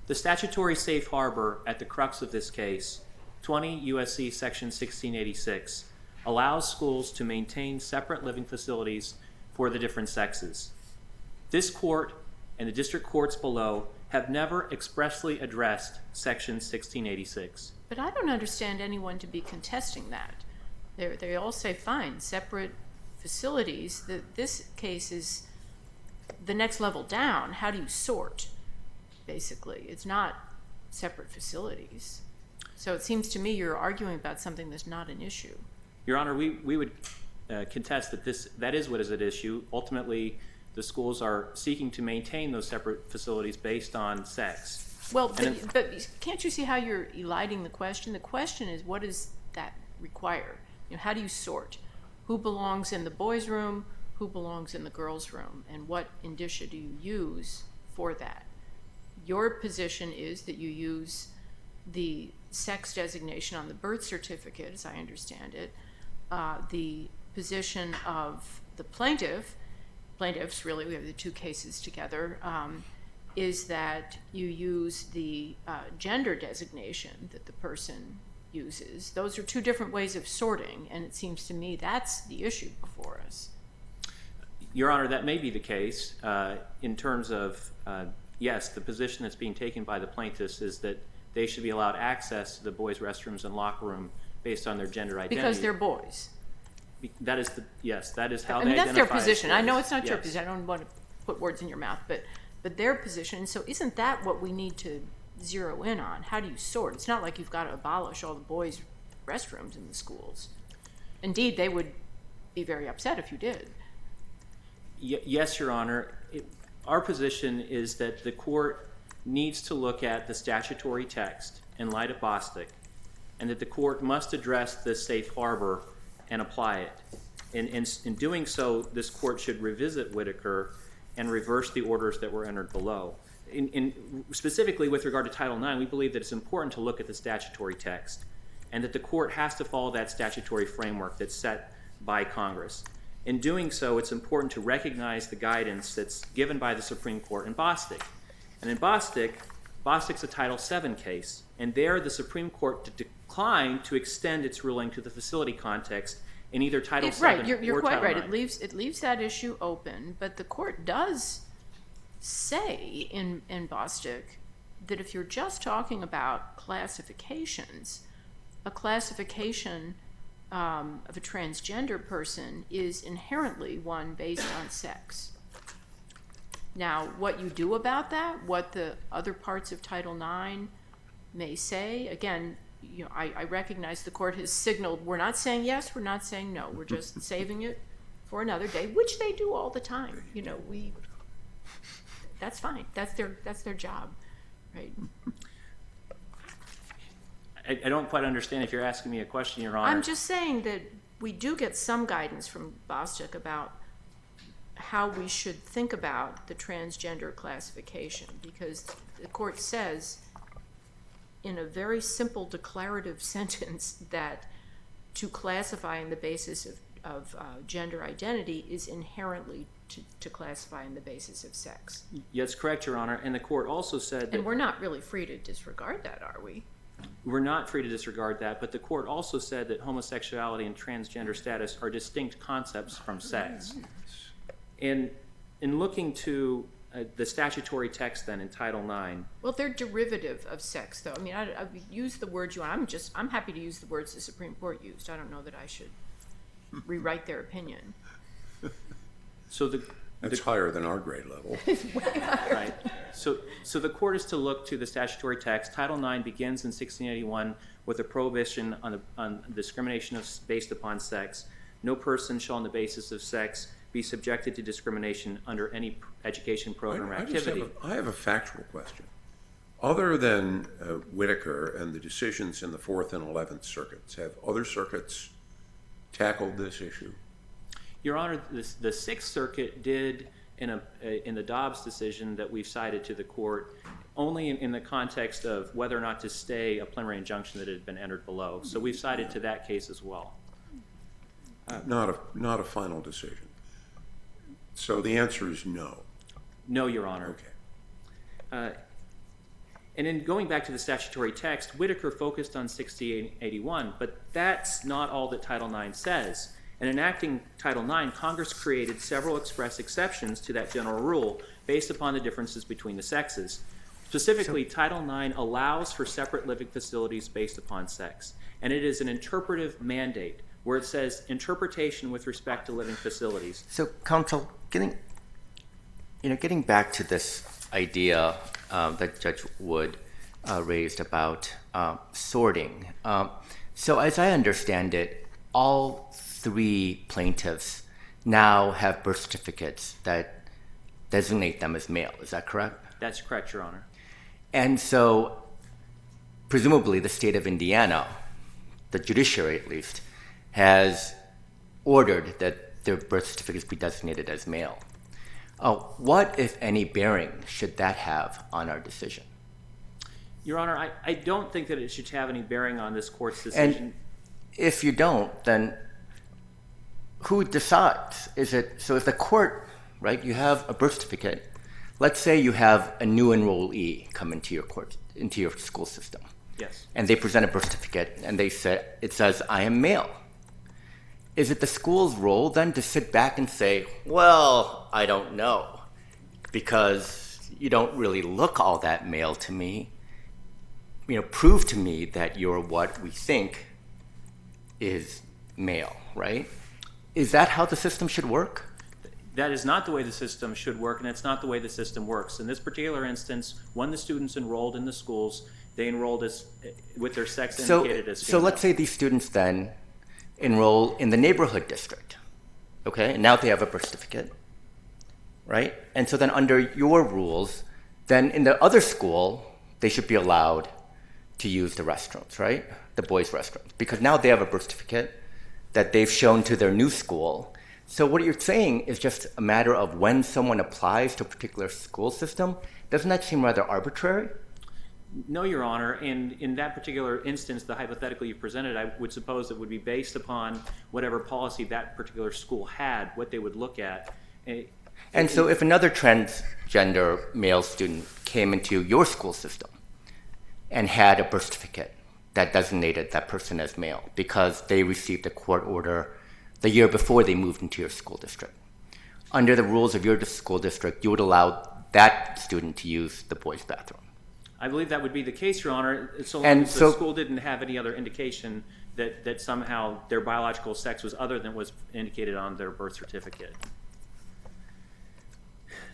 The statutory safe harbor at the crux of this case, 20 U.S.C. Section 1686, allows schools to maintain separate living facilities for the different sexes. This court and the district courts below have never expressly addressed Section 1686. But I don't understand anyone to be contesting that. They all say, fine, separate facilities. This case is the next level down. How do you sort, basically? It's not separate facilities. So it seems to me you're arguing about something that's not an issue. Your Honor, we would contest that that is what is at issue. Ultimately, the schools are seeking to maintain those separate facilities based on sex. Well, but can't you see how you're eliding the question? The question is, what does that require? How do you sort? Who belongs in the boys' room? Who belongs in the girls' room? And what indicia do you use for that? Your position is that you use the sex designation on the birth certificate, as I understand it. The position of the plaintiffs really, we have the two cases together, is that you use the gender designation that the person uses. Those are two different ways of sorting, and it seems to me that's the issue before us. Your Honor, that may be the case in terms of, yes, the position that's being taken by the plaintiffs is that they should be allowed access to the boys' restrooms and locker room based on their gender identity. Because they're boys. That is that is how I they mean, that's their identify as position. I know boys. it's not your Yes. position. I don't want to put words in your mouth, but their position. So isn't that what we need to zero in on? How do you sort? It's not like you've got to abolish all the boys' restrooms in the schools. Indeed, they would be very upset if you did. Yes, Your Honor. Our position is that the court needs to look at the statutory text in light of Bostick, and that the court must address the safe harbor and apply it. In doing so, this court should revisit Whitaker and reverse the orders that were entered below. Specifically with regard to Title IX, we believe that it's important to look at the statutory text and that the court has to follow that statutory framework that's set by Congress. In doing so, it's important to recognize the guidance that's given by the Supreme Court in Bostick. And in Bostick's a Title VII case, and there the Supreme Court declined to extend its ruling to the facility context in either Title VII Right, you're or quite Title right. IX. It leaves that issue open, but the court does say in Bostick that if you're just talking about classifications, a classification of a transgender person is inherently one based on sex. Now, what you do about that, what the other parts of Title IX may say, again, I recognize the court has signaled we're not saying yes, we're not saying no, we're just saving it for another day, which they do all the time. That's fine. That's their job, right? I don't quite understand if you're asking me a question, Your Honor. I'm just saying that we do get some guidance from Bostick about how we should think about the transgender classification, because the court says in a very simple declarative sentence that to classify on the basis of gender identity is inherently to classify on the basis of sex. Yes, correct, Your Honor. And the court also said that And we're not really free to disregard that, are we? we're not free to disregard that, but the court also said that homosexuality and transgender status are distinct concepts from sex. And in looking to the statutory text then in Title IX. Well, they're derivative of sex, though. I mean, I use the words you want. I'm happy to use the words the Supreme Court used. I don't know that I should rewrite their opinion. So That's higher than our grade level. Right. So the court is to look to the statutory text. Title IX begins in 1681 with a prohibition on discrimination based upon sex. No person shall on the basis of sex be subjected to discrimination under any education program or activity. I have a factual question. Other than Whitaker and the decisions in the 4th and 11th circuits, have other circuits tackled this issue? Your Honor, the Sixth Circuit did in the Dobbs decision that we've cited to the court only in the context of whether or not to stay a preliminary injunction that had been entered below. So we've cited to that case as well. Not a final decision. So the answer is no. No, Your Honor. Okay. And in going back to the statutory text, Whitaker focused on 1681, but that's not all that Title IX says. In enacting Title IX, Congress created several express exceptions to that general rule based upon the differences between the sexes. Specifically, Title IX allows for separate living facilities based upon sex, and it is an interpretive mandate where it says interpretation with respect to living facilities. So, counsel, getting back to this idea that Judge Wood raised about sorting. So, as I understand it, all three plaintiffs now have birth certificates that designate them as male. Is that correct? That's correct, Your Honor. And so, presumably, the state of Indiana, the judiciary at least, has ordered that their birth certificates be designated as male. What, if any, bearing should that have on our decision? Your Honor, I don't think that it should have any bearing on this court's decision. And if you don't, then who decides? So if the court, right, you have a birth certificate, let's say you have a new enrollee come into your school system. Yes. And they present a birth certificate and it says, I am male. Is it the school's role then to sit back and say, well, I don't know, because you don't really look all that male to me. Prove to me that you're what we think is male, right? Is that how the system should work? That is not the way the system should work, and it's not the way the system works. In this particular instance, when the students enrolled in the schools, they enrolled with their sex indicated as female. So let's say these students then enroll in the neighborhood district, okay? And now they have a birth certificate, right? And so then under your rules, then in the other school, they should be allowed to use the restrooms, right? The boys' restrooms, because now they have a birth certificate that they've shown to their new school. So what you're saying is just a matter of when someone applies to a particular school system. Doesn't that seem rather arbitrary? No, Your Honor. And in that particular instance, the hypothetical you presented, I would suppose it would be based upon whatever policy that particular school had, what they would look at. And so if another transgender male student came into your school system and had a birth certificate that designated that person as male because they received a court order the year before they moved into your school district, under the rules of your school district, you would allow that student to use the boys' bathroom? I believe that would be the case, Your Honor, so long as the school didn't have any other indication that somehow their biological sex was other than was indicated on their birth certificate.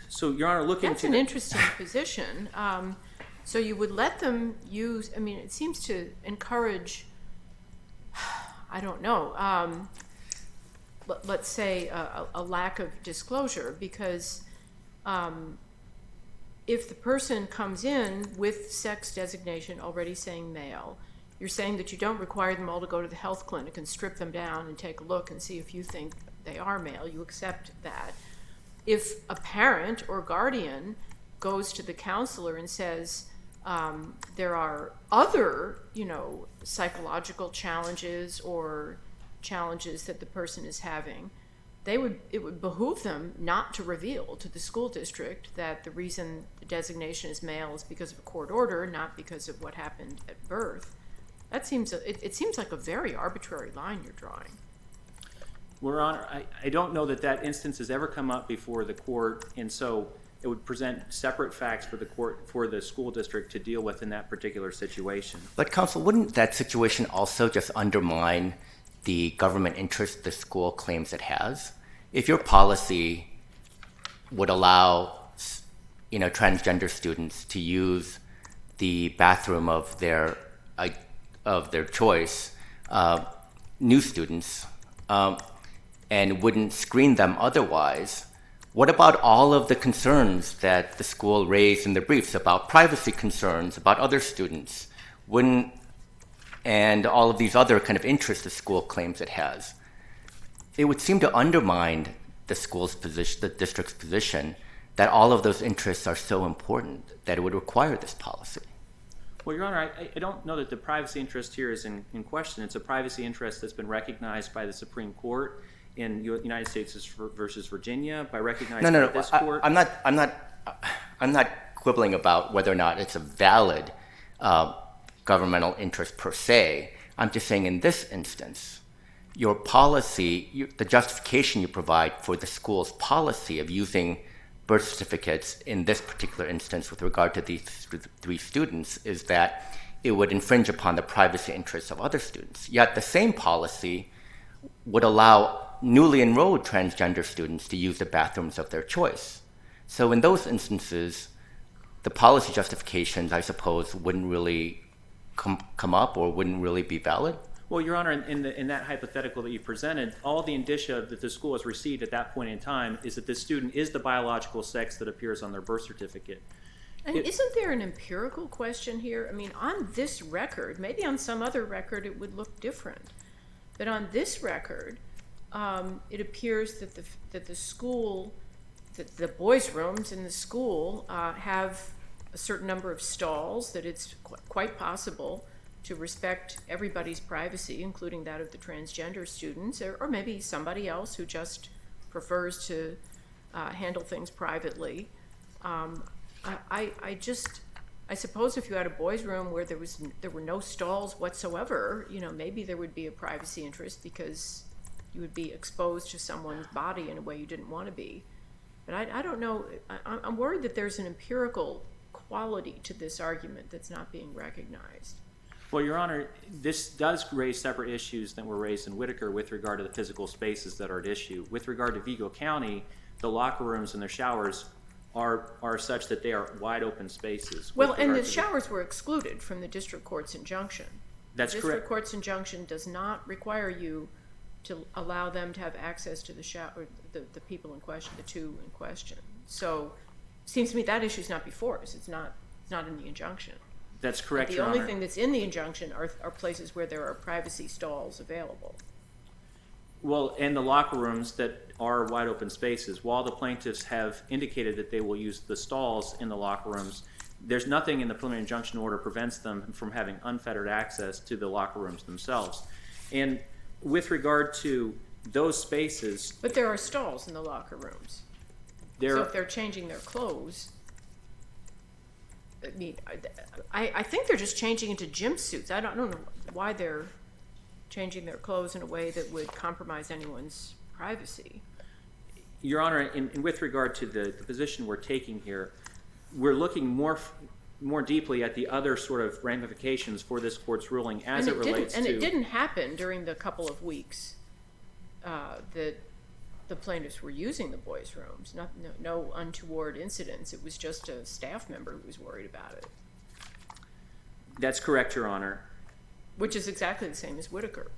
So, Your Honor, look into... That's an interesting position. So you would let them use, it seems to encourage, I don't know, let's say a lack of disclosure, because if the person comes in with sex designation already saying male, you're saying that you don't require them all to go to the health clinic and strip them down and take a look and see if you think they are male. You accept that. If a parent or guardian goes to the counselor and says, there are other, psychological challenges or challenges that the person is having, it would behoove them not to reveal to the school district that the reason the designation is male is because of a court order, not because of what happened at birth. It seems like a very arbitrary line you're drawing. Your Honor, I don't know that instance has ever come up before the court, and so it would present separate facts for the court, for the school district to deal with in that particular situation. But counsel, wouldn't that situation also just undermine the government interest the school claims it has? If your policy would allow, transgender students to use the bathroom of their choice, new students, and wouldn't screen them otherwise, what about all of the concerns that the school raised in the briefs about privacy concerns, about other students, and all of these other kind of interests the school claims it has? It would seem to undermine the school's position, the district's position, that all of those interests are so important that it would require this policy. Well, Your Honor, I don't know that the privacy interest here is in question. It's a privacy interest that's been recognized by the Supreme Court in United States versus Virginia, by recognizing by this court. I'm not quibbling about whether or not it's a valid governmental interest per se. I'm just saying in this instance, your policy, the justification you provide for the school's policy of using birth certificates in this particular instance with regard to these three students is that it would infringe upon the privacy interests of other students. Yet the same policy would allow newly enrolled transgender students to use the bathrooms of their choice. So in those instances, the policy justifications, I suppose, wouldn't really come up or wouldn't really be valid? Well, Your Honor, in that hypothetical that you presented, all the indicia that the school has received at that point in time is that this student is the biological sex that appears on their birth certificate. And isn't there an empirical question here? I mean, on this record, maybe on some other record it would look different, but on this record, it appears that the school, that the boys' rooms in the school have a certain number of stalls, that it's quite possible to respect everybody's privacy, including that of the transgender students, or maybe somebody else who just prefers to handle things privately. I suppose if you had a boys' room where there were no stalls whatsoever, maybe there would be a privacy interest because you would be exposed to someone's body in a way you didn't want to be. But I don't know. I'm worried that there's an empirical quality to this argument that's not being recognized. Well, Your Honor, this does raise separate issues that were raised in Whitaker with regard to the physical spaces that are at issue. With regard to Vigo County, the locker rooms and their showers are such that they are wide open spaces. Well, and the showers were excluded from the district court's injunction. That's the correct. District court's injunction does not require you to allow them to have access to the shower, the people in question, the two in question. So it seems to me that issue is not before us. It's not in the injunction. That's correct, The Your only Honor. thing that's in the injunction are places where there are privacy stalls available. Well, and the locker rooms that are wide open spaces, while the plaintiffs have indicated that they will use the stalls in the locker rooms, there's nothing in the preliminary injunction order prevents them from having unfettered access to the locker rooms themselves. And with regard to those spaces... But there are stalls in the locker rooms. So if they're changing their clothes... I mean, I think they're just changing into gym suits. I don't know why they're changing their clothes in a way that would compromise anyone's privacy. Your Honor, in with regard to the position we're taking here, we're looking more deeply at the other sort of ramifications for this court's ruling as it relates to... And it didn't happen during the couple of weeks that the plaintiffs were using the boys' rooms. No untoward incidents. It was just a staff member who was worried about it. That's correct, Your Honor. Which is exactly the same as Whitaker.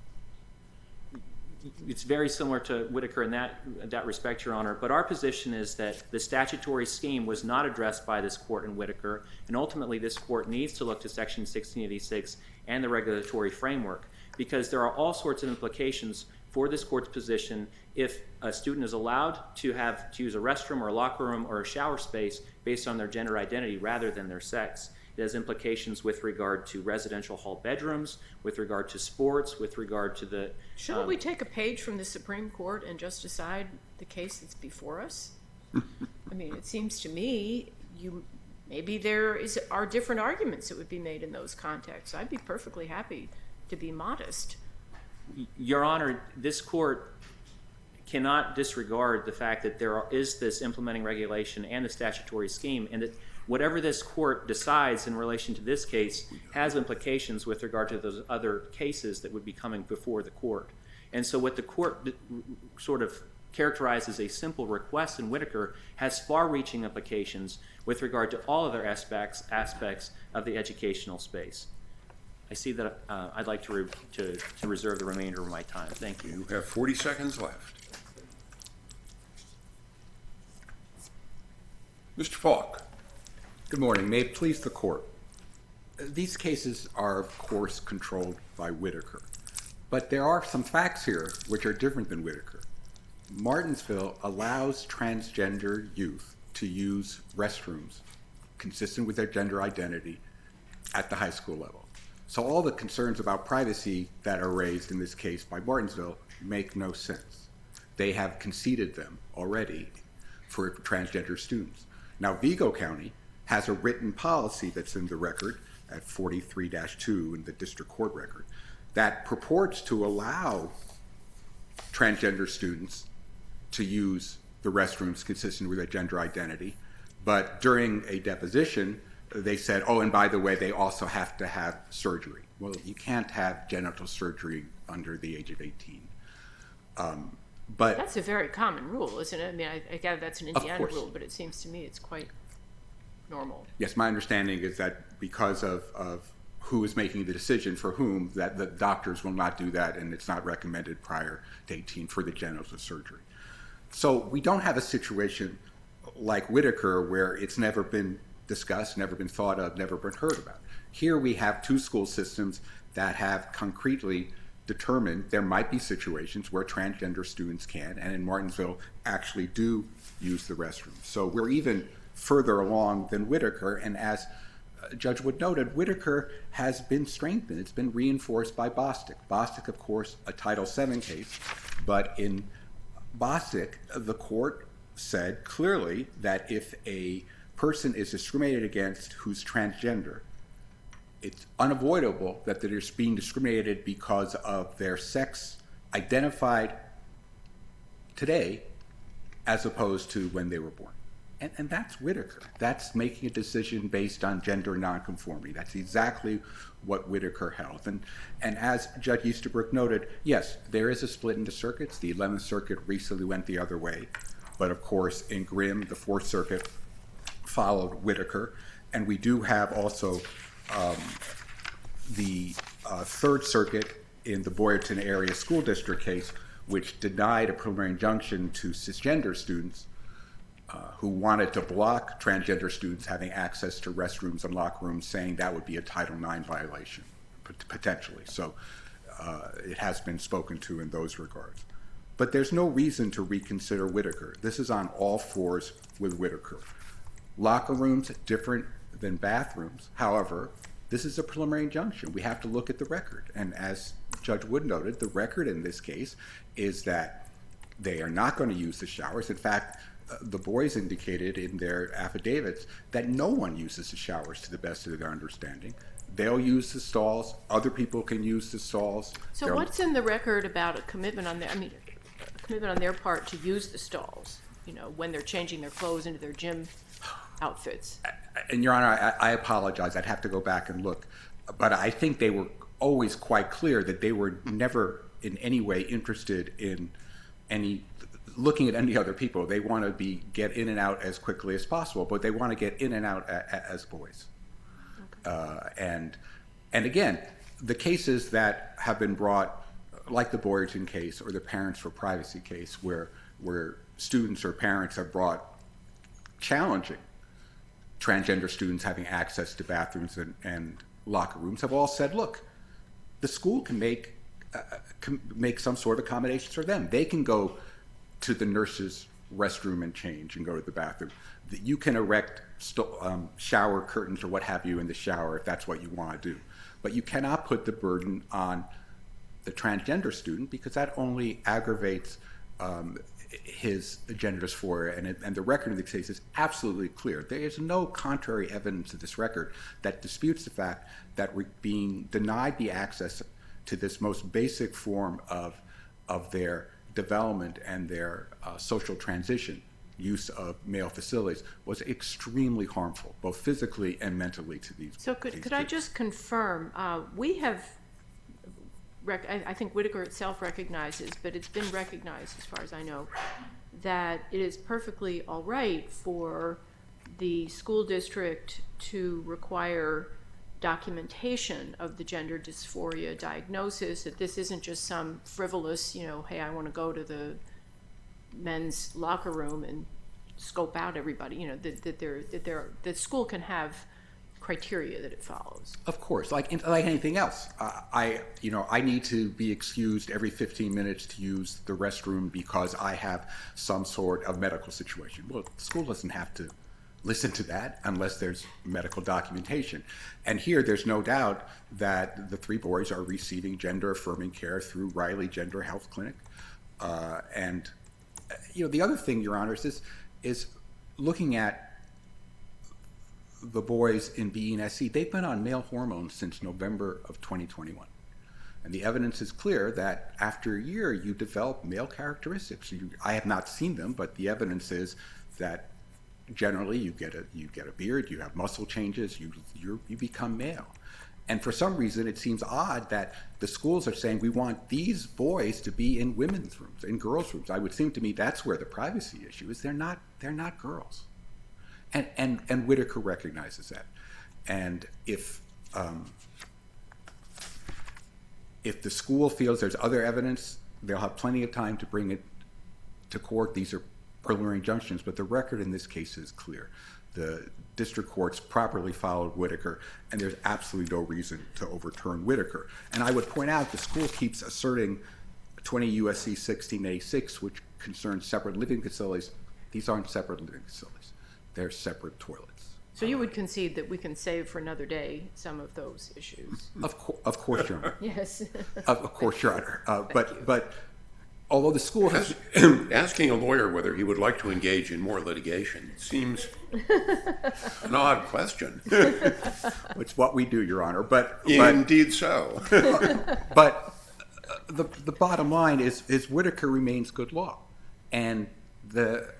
It's very similar to Whitaker in that respect, Your Honor. But our position is that the statutory scheme was not addressed by this court in Whitaker, and ultimately this court needs to look to Section 1686 and the regulatory framework, because there are all sorts of implications for this court's position if a student is allowed to use a restroom or a locker room or a shower space based on their gender identity rather than their sex. It has implications with regard to residential hall bedrooms, with regard to sports, with regard to the... Shouldn't we take a page from the Supreme Court and just decide the case that's before us? I mean, it seems to me maybe there are different arguments that would be made in those contexts. I'd be perfectly happy to be modest. Your Honor, this court cannot disregard the fact that there is this implementing regulation and the statutory scheme, and that whatever this court decides in relation to this case has implications with regard to those other cases that would be coming before the court. And so what the court sort of characterized as a simple request in Whitaker has far-reaching implications with regard to all other aspects of the educational space. I see that I'd like to reserve the remainder of my time. Thank you. You have 40 seconds left. Mr. Falk. Good morning. May it please the court. These cases are, of course, controlled by Whitaker, but there are some facts here which are different than Whitaker. Martinsville allows transgender youth to use restrooms consistent with their gender identity at the high school level. So all the concerns about privacy that are raised in this case by Martinsville make no sense. They have conceded them already for transgender students. Now, Vigo County has a written policy that's in the record at 43-2 in the district court record that purports to allow transgender students to use the restrooms consistent with their gender identity. But during a deposition, they said, oh, and by the way, they also have to have surgery. Well, you can't have genital surgery under the age of 18. But That's a very common rule, isn't it? I mean, I gather that's an Indiana course. rule, but it seems to me it's quite normal. yes, my understanding is that because of who is making the decision for whom, that the doctors will not do that, and it's not recommended prior to 18 for the genitals of surgery. So we don't have a situation like Whitaker where it's never been discussed, never been thought of, never been heard about. Here we have two school systems that have concretely determined there might be situations where transgender students can, and in Martinsville actually do use the restroom. So we're even further along than Whitaker, and as Judge Wood noted, Whitaker has been strengthened. It's been reinforced by Bostick. Bostick, of course, a Title VII case, but in Bostick, the court said clearly that if a person is discriminated against who's transgender, it's unavoidable that they're being discriminated because of their sex identified today as opposed to when they were born. And that's Whitaker. That's making a decision based on gender nonconformity. That's exactly what Whitaker held. And as Judge Easterbrook noted, yes, there is a split into circuits. The 11th Circuit recently went the other way. But of course, in Grimm, the 4th Circuit followed Whitaker. And we do have also the 3rd Circuit in the Boyerton Area School District case, which denied a preliminary injunction to cisgender students who wanted to block transgender students having access to restrooms and locker rooms, saying that would be a Title IX violation, potentially. So it has been spoken to in those regards. But there's no reason to reconsider Whitaker. This is on all fours with Whitaker. Locker rooms, different than bathrooms. However, this is a preliminary injunction. We have to look at the record. And as Judge Wood noted, the record in this case is that they are not going to use the showers. In fact, the boys indicated in their affidavits that no one uses the showers to the best of their understanding. They'll use the stalls. Other people can use the stalls. So what's in the record about a commitment on their part to use the stalls, when they're changing their clothes into their gym outfits? And Your Honor, I apologize. I'd have to go back and look. But I think they were always quite clear that they were never in any way interested in looking at any other people. They want to get in and out as quickly as possible, but they want to get in and out as boys. Okay. And again, the cases that have been brought, like the Boyerton case or the Parents for Privacy case, where students or parents have brought challenging transgender students having access to bathrooms and locker rooms, have all said, look, the school can make some sort of accommodations for them. They can go to the nurse's restroom and change and go to the bathroom. You can erect shower curtains or what have you in the shower if that's what you want to do. But you cannot put the burden on the transgender student, because that only aggravates his gender dysphoria. And the record of the case is absolutely clear. There is no contrary evidence to this record that disputes the fact that we're being denied the access to this most basic form of their development and their social transition. Use of male facilities was extremely harmful, both physically and mentally, to these. So could I just confirm, we have, I think Whitaker itself recognizes, but it's been recognized as far as I know, that it is perfectly all right for the school district to require documentation of the gender dysphoria diagnosis, that this isn't just some frivolous, hey, I want to go to the men's locker room and scope out everybody, that school can have criteria that it follows. Of course, like anything else. I need to be excused every 15 minutes to use the restroom because I have some sort of medical situation. Well, the school doesn't have to listen to that unless there's medical documentation. And here there's no doubt that the three boys are receiving gender-affirming care through Riley Gender Health Clinic. And the other thing, Your Honors, is looking at the boys in BE and SC. They've been on male hormones since November of 2021. And the evidence is clear that after a year, you develop male characteristics. I have not seen them, but the evidence is that generally you get a beard, you have muscle changes, you become male. And for some reason, it seems odd that the schools are saying we want these boys to be in women's rooms, in girls' rooms. It would seem to me that's where the privacy issue is. They're not girls. And Whitaker recognizes that. And if the school feels there's other evidence, they'll have plenty of time to bring it to court. These are preliminary injunctions, but the record in this case is clear. The district courts properly followed Whitaker, and there's absolutely no reason to overturn Whitaker. And I would point out the school keeps asserting 20 U.S.C. 1686, which concerns separate living facilities. These aren't separate living facilities. They're separate toilets. So you would concede that we can save for another day some of those issues? Of course, Your Honor. Yes. Of course, Your Honor. But although the school has... Asking a lawyer whether he would like to engage in more litigation seems an odd question. It's what we do, Your Honor. But indeed so. But the bottom line is Whitaker remains good law. And the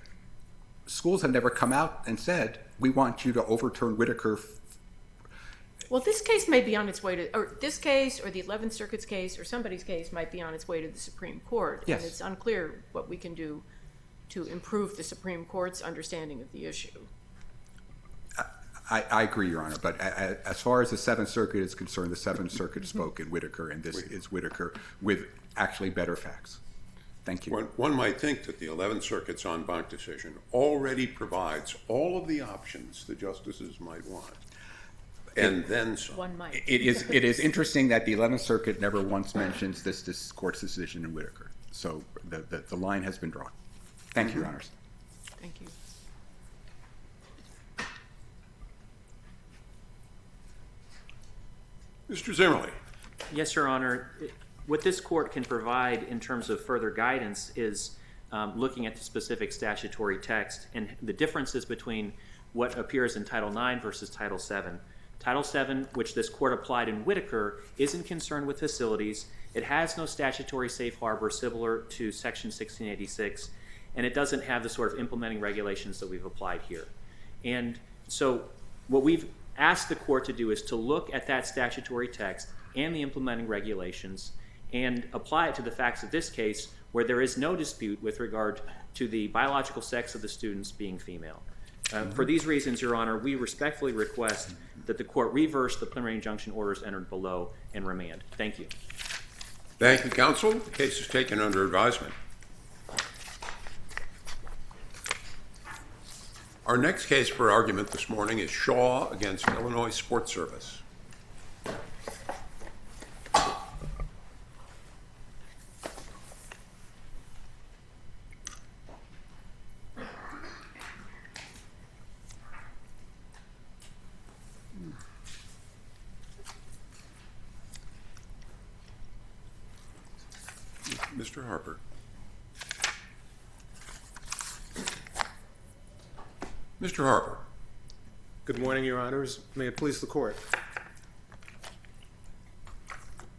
schools have never come out and said, we want you to overturn Whitaker. Well, this case may be on its way to, or this case, or the 11th Circuit's case, or somebody's case might be on its way to the Supreme Court. Yes. And it's unclear what we can do to improve the Supreme Court's understanding of the issue. I agree, Your Honor. But as far as the Seventh Circuit is concerned, the Seventh Circuit spoke in Whitaker, and this is Whitaker with actually better facts. Thank you. One might think that the 11th Circuit's en banc decision already provides all of the options the justices might want. And then some. One might. It is interesting that the 11th Circuit never once mentions this court's decision in Whitaker. So the line has been drawn. Thank you, Your Honors. Thank you. Mr. Zimmerli. Yes, Your Honor. What this court can provide in terms of further guidance is looking at the specific statutory text and the differences between what appears in Title IX versus Title VII. Title VII, which this court applied in Whitaker, isn't concerned with facilities. It has no statutory safe harbor similar to Section 1686, and it doesn't have the sort of implementing regulations that we've applied here. And so what we've asked the court to do is to look at that statutory text and the implementing regulations and apply it to the facts of this case where there is no dispute with regard to the biological sex of the students being female. For these reasons, Your Honor, we respectfully request that the court reverse the preliminary injunction orders entered below and remand. Thank you. Thank you, counsel. The case is taken under advisement. Our next case for argument this morning is Shaw against Illinois Sports Service. Mr. Harper. Mr. Harper. Good morning, Your Honors. May it please the court.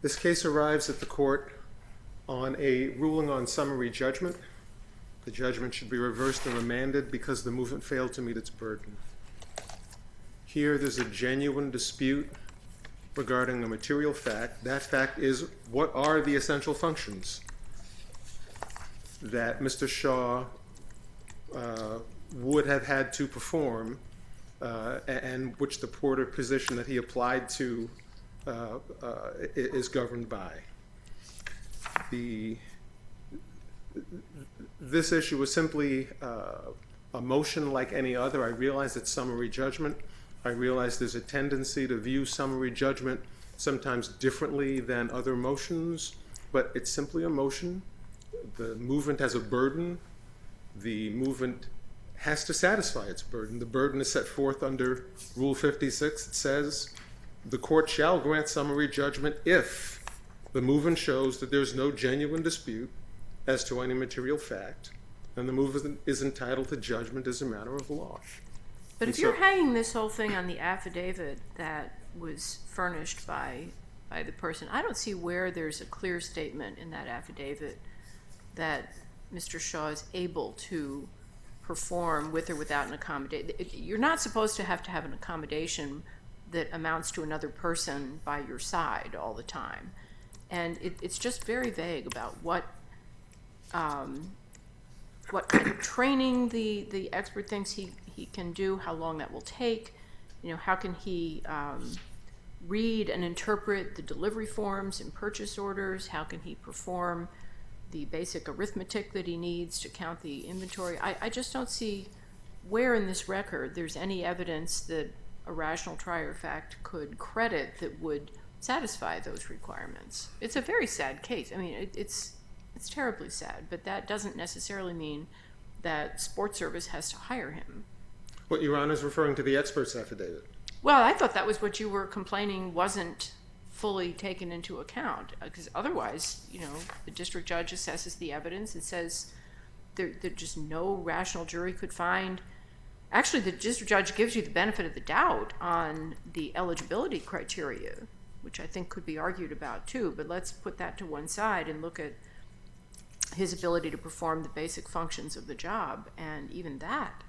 This case arrives at the court on a ruling on summary judgment. The judgment should be reversed and remanded because the movement failed to meet its burden. Here, there's a genuine dispute regarding a material fact. That fact is, what are the essential functions that Mr. Shaw would have had to perform and which the Porter position that he applied to is governed by. This issue was simply a motion like any other. I realize it's summary judgment. I realize there's a tendency to view summary judgment sometimes differently than other motions, but it's simply a motion. The movement has a burden. The movement has to satisfy its burden. The burden is set forth under Rule 56. It says, the court shall grant summary judgment if the movement shows that there's no genuine dispute as to any material fact, and the movement is entitled to judgment as a matter of law. But if you're hanging this whole thing on the affidavit that was furnished by the person, I don't see where there's a clear statement in that affidavit that Mr. Shaw is able to perform with or without an accommodation. You're not supposed to have an accommodation that amounts to another person by your side all the time. And it's just very vague about what kind of training the expert thinks he can do, how long that will take, how can he read and interpret the delivery forms and purchase orders, how can he perform the basic arithmetic that he needs to count the inventory. I just don't see where in this record there's any evidence that a rational trier of fact could credit that would satisfy those requirements. It's a very sad case. I mean, it's terribly sad, but that doesn't necessarily mean that Sports Service has to hire him. What Your Honor is referring to the expert's affidavit. Well, I thought that was what you were complaining wasn't fully taken into account, because otherwise, the district judge assesses the evidence and says that just no rational jury could find. Actually, the district judge gives you the benefit of the doubt on the eligibility criteria, which I think could be argued about too, but let's put that to one side and look at his ability to perform the basic functions of the job, and even that,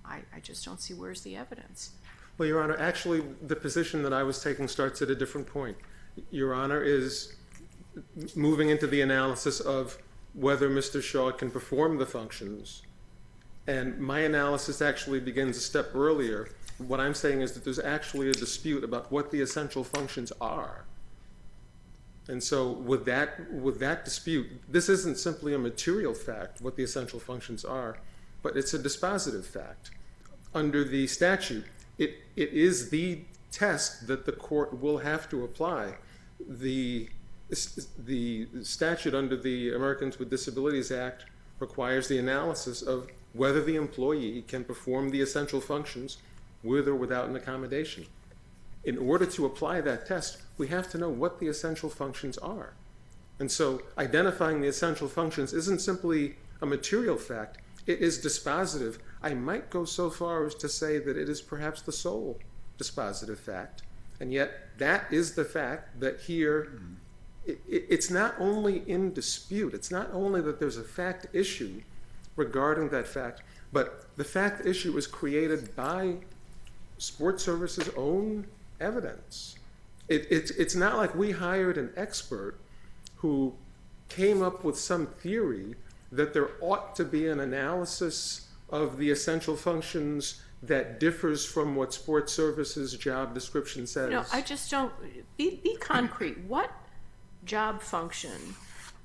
I just don't see where's the evidence. Well, Your Honor, actually, the position that I was taking starts at a different point. Your Honor is moving into the analysis of whether Mr. Shaw can perform the functions, and my analysis actually begins a step earlier. What I'm saying is that there's actually a dispute about what the essential functions are. And so with that dispute, this isn't simply a material fact, what the essential functions are, but it's a dispositive fact. Under the statute, it is the test that the court will have to apply. The statute under the Americans with Disabilities Act requires the analysis of whether the employee can perform the essential functions with or without an accommodation. In order to apply that test, we have to know what the essential functions are. And so identifying the essential functions isn't simply a material fact, it is dispositive. I might go so far as to say that it is perhaps the sole dispositive fact. And yet that is the fact that here, it's not only in dispute, it's not only that there's a fact issue regarding that fact, but the fact issue is created by Sports Service's own evidence. It's not like we hired an expert who came up with some theory that there ought to be an analysis of the essential functions that differs from what Sports Service's job description says. No, I just don't, be concrete. What job function?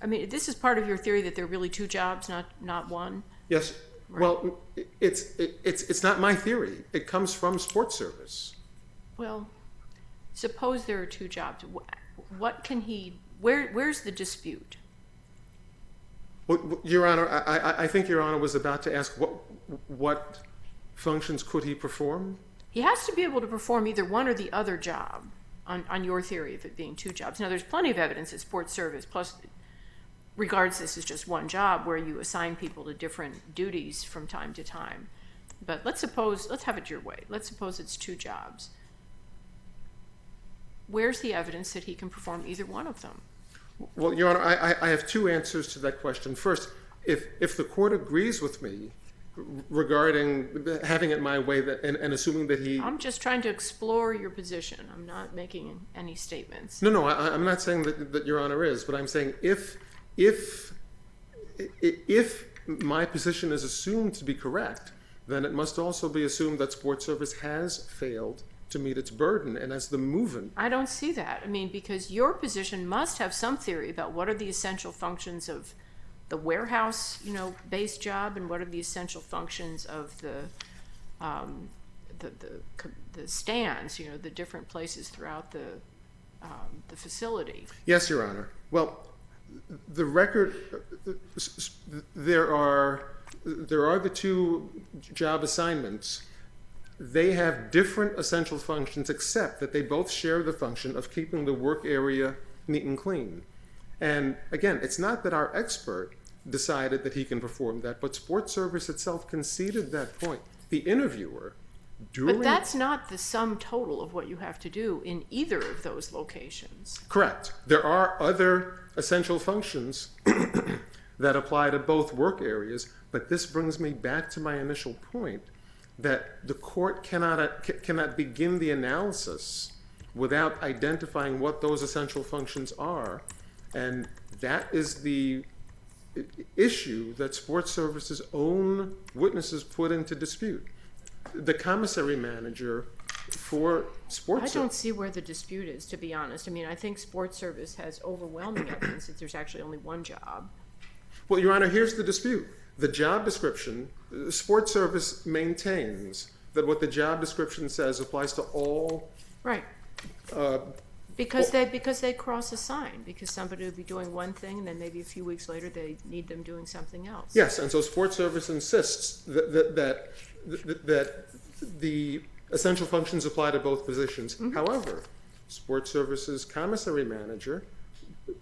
I mean, this is part of your theory that there are really two jobs, not one? Yes. Right. Well, it's not my theory. It comes from Sports Service. Well, suppose there are two jobs. What can he, where's the dispute? Well, Your Honor, I think Your Honor was about to ask what functions could he perform? He has to be able to perform either one or the other job on your theory of it being two jobs. Now, there's plenty of evidence that Sports Service plus regards this as just one job where you assign people to different duties from time to time. But let's have it your way. Let's suppose it's two jobs. Where's the evidence that he can perform either one of them? Well, Your Honor, I have two answers to that question. First, if the court agrees with me regarding having it my way and assuming that he... I'm just trying to explore your position. I'm not making any statements. No, I'm not saying that Your Honor is, but I'm saying if my position is assumed to be correct, then it must also be assumed that Sports Service has failed to meet its burden, and as the movement... I don't see that. I mean, because your position must have some theory about what are the essential functions of the warehouse, based job, and what are the essential functions of the stands, the different places throughout the facility. Yes, Your Honor. Well, the record, there are the two job assignments. They have different essential functions, except that they both share the function of keeping the work area neat and clean. And again, it's not that our expert decided that he can perform that, but Sports Service itself conceded that point. The interviewer, during... But that's not the sum total of what you have to do in either of those locations. Correct. There are other essential functions that apply to both work areas, but this brings me back to my initial point that the court cannot begin the analysis without identifying what those essential functions are. And that is the issue that Sports Service's own witnesses put into dispute. The commissary manager for Sports I Service. don't see where the dispute is, to be honest. I mean, I think Sports Service has overwhelming evidence that there's actually only one job. Well, Your Honor, here's the dispute. The job description, Sports Service maintains that what the job description says applies to all. Right. Because they cross assign, because somebody would be doing one thing and then maybe a few weeks later they need them doing something else. Yes, and so Sports Service insists that the essential functions apply to both positions. Mm-hmm. However, Sports Service's commissary manager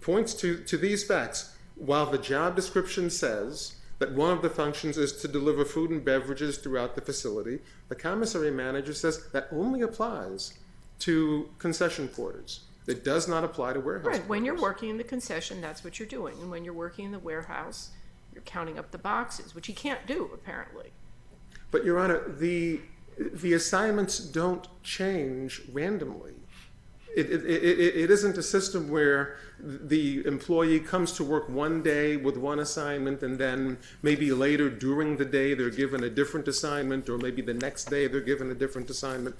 points to these facts. While the job description says that one of the functions is to deliver food and beverages throughout the facility, the commissary manager says that only applies to concession porters. It does not apply to warehouse Right. When you're porters. working in the concession, that's what you're doing. And when you're working in the warehouse, you're counting up the boxes, which you can't do, apparently. But, Your Honor, the assignments don't change randomly. It isn't a system where the employee comes to work one day with one assignment and then maybe later during the day they're given a different assignment, or maybe the next day they're given a different assignment.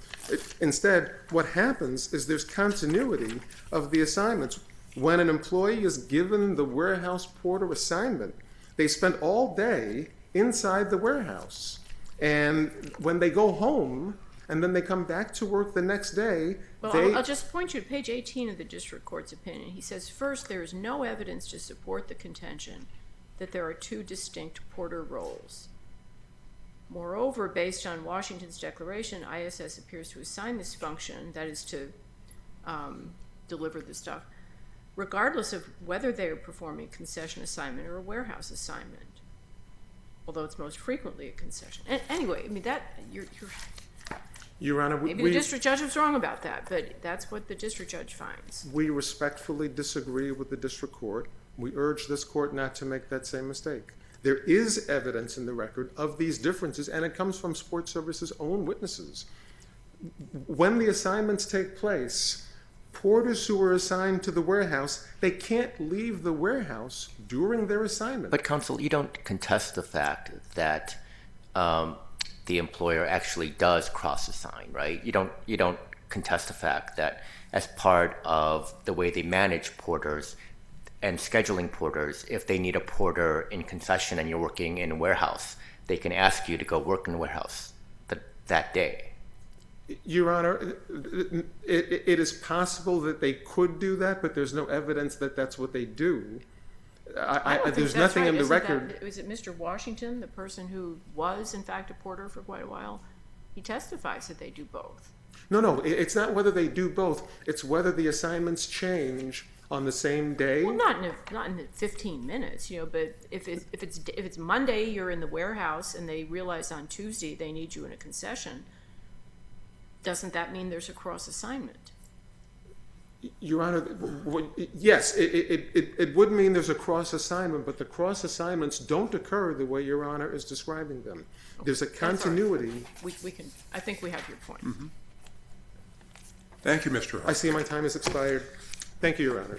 Instead, what happens is there's continuity of the assignments. When an employee is given the warehouse porter assignment, they spend all day inside the warehouse. And when they go home and then they come back to work the next day, Well, I'll just point you to page 18 of the district court's opinion. He says, first, there is no evidence to support the contention that there are two distinct porter roles. Moreover, based on Washington's declaration, ISS appears to assign this function, that is to deliver the stuff, regardless of whether they are performing a concession assignment or a warehouse assignment, although it's most frequently a concession. And anyway, I mean, Your Honor, maybe the district judge was wrong about that, but that's what the district judge finds. we respectfully disagree with the district court. We urge this court not to make that same mistake. There is evidence in the record of these differences, and it comes from Sports Service's own witnesses. When the assignments take place, porters who are assigned to the warehouse, they can't leave the warehouse during their assignment. But counsel, you don't contest the fact that the employer actually does cross-assign, right? You don't contest the fact that as part of the way they manage porters and scheduling porters, if they need a porter in concession and you're working in a warehouse, they can ask you to go work in the warehouse that day. Your Honor, it is possible that they could do that, but there's no evidence that that's what they do. I don't think There's that's nothing right. in the Isn't record. Was it Mr. Washington, the person who was, in fact, a porter for quite a while? He testifies that they do both. No, it's not whether they do both. It's whether the assignments change on the same day. Well, not in the 15 minutes, but if it's Monday, you're in the warehouse, and they realize on Tuesday they need you in a concession, doesn't that mean there's a cross assignment? Your Honor, yes, it would mean there's a cross assignment, but the cross assignments don't occur the way Your Honor is describing them. There's a continuity. We can. I think we have your point. Mm-hmm. Thank you, Mr. I Huff. see my time has expired. Thank you, Your Honor.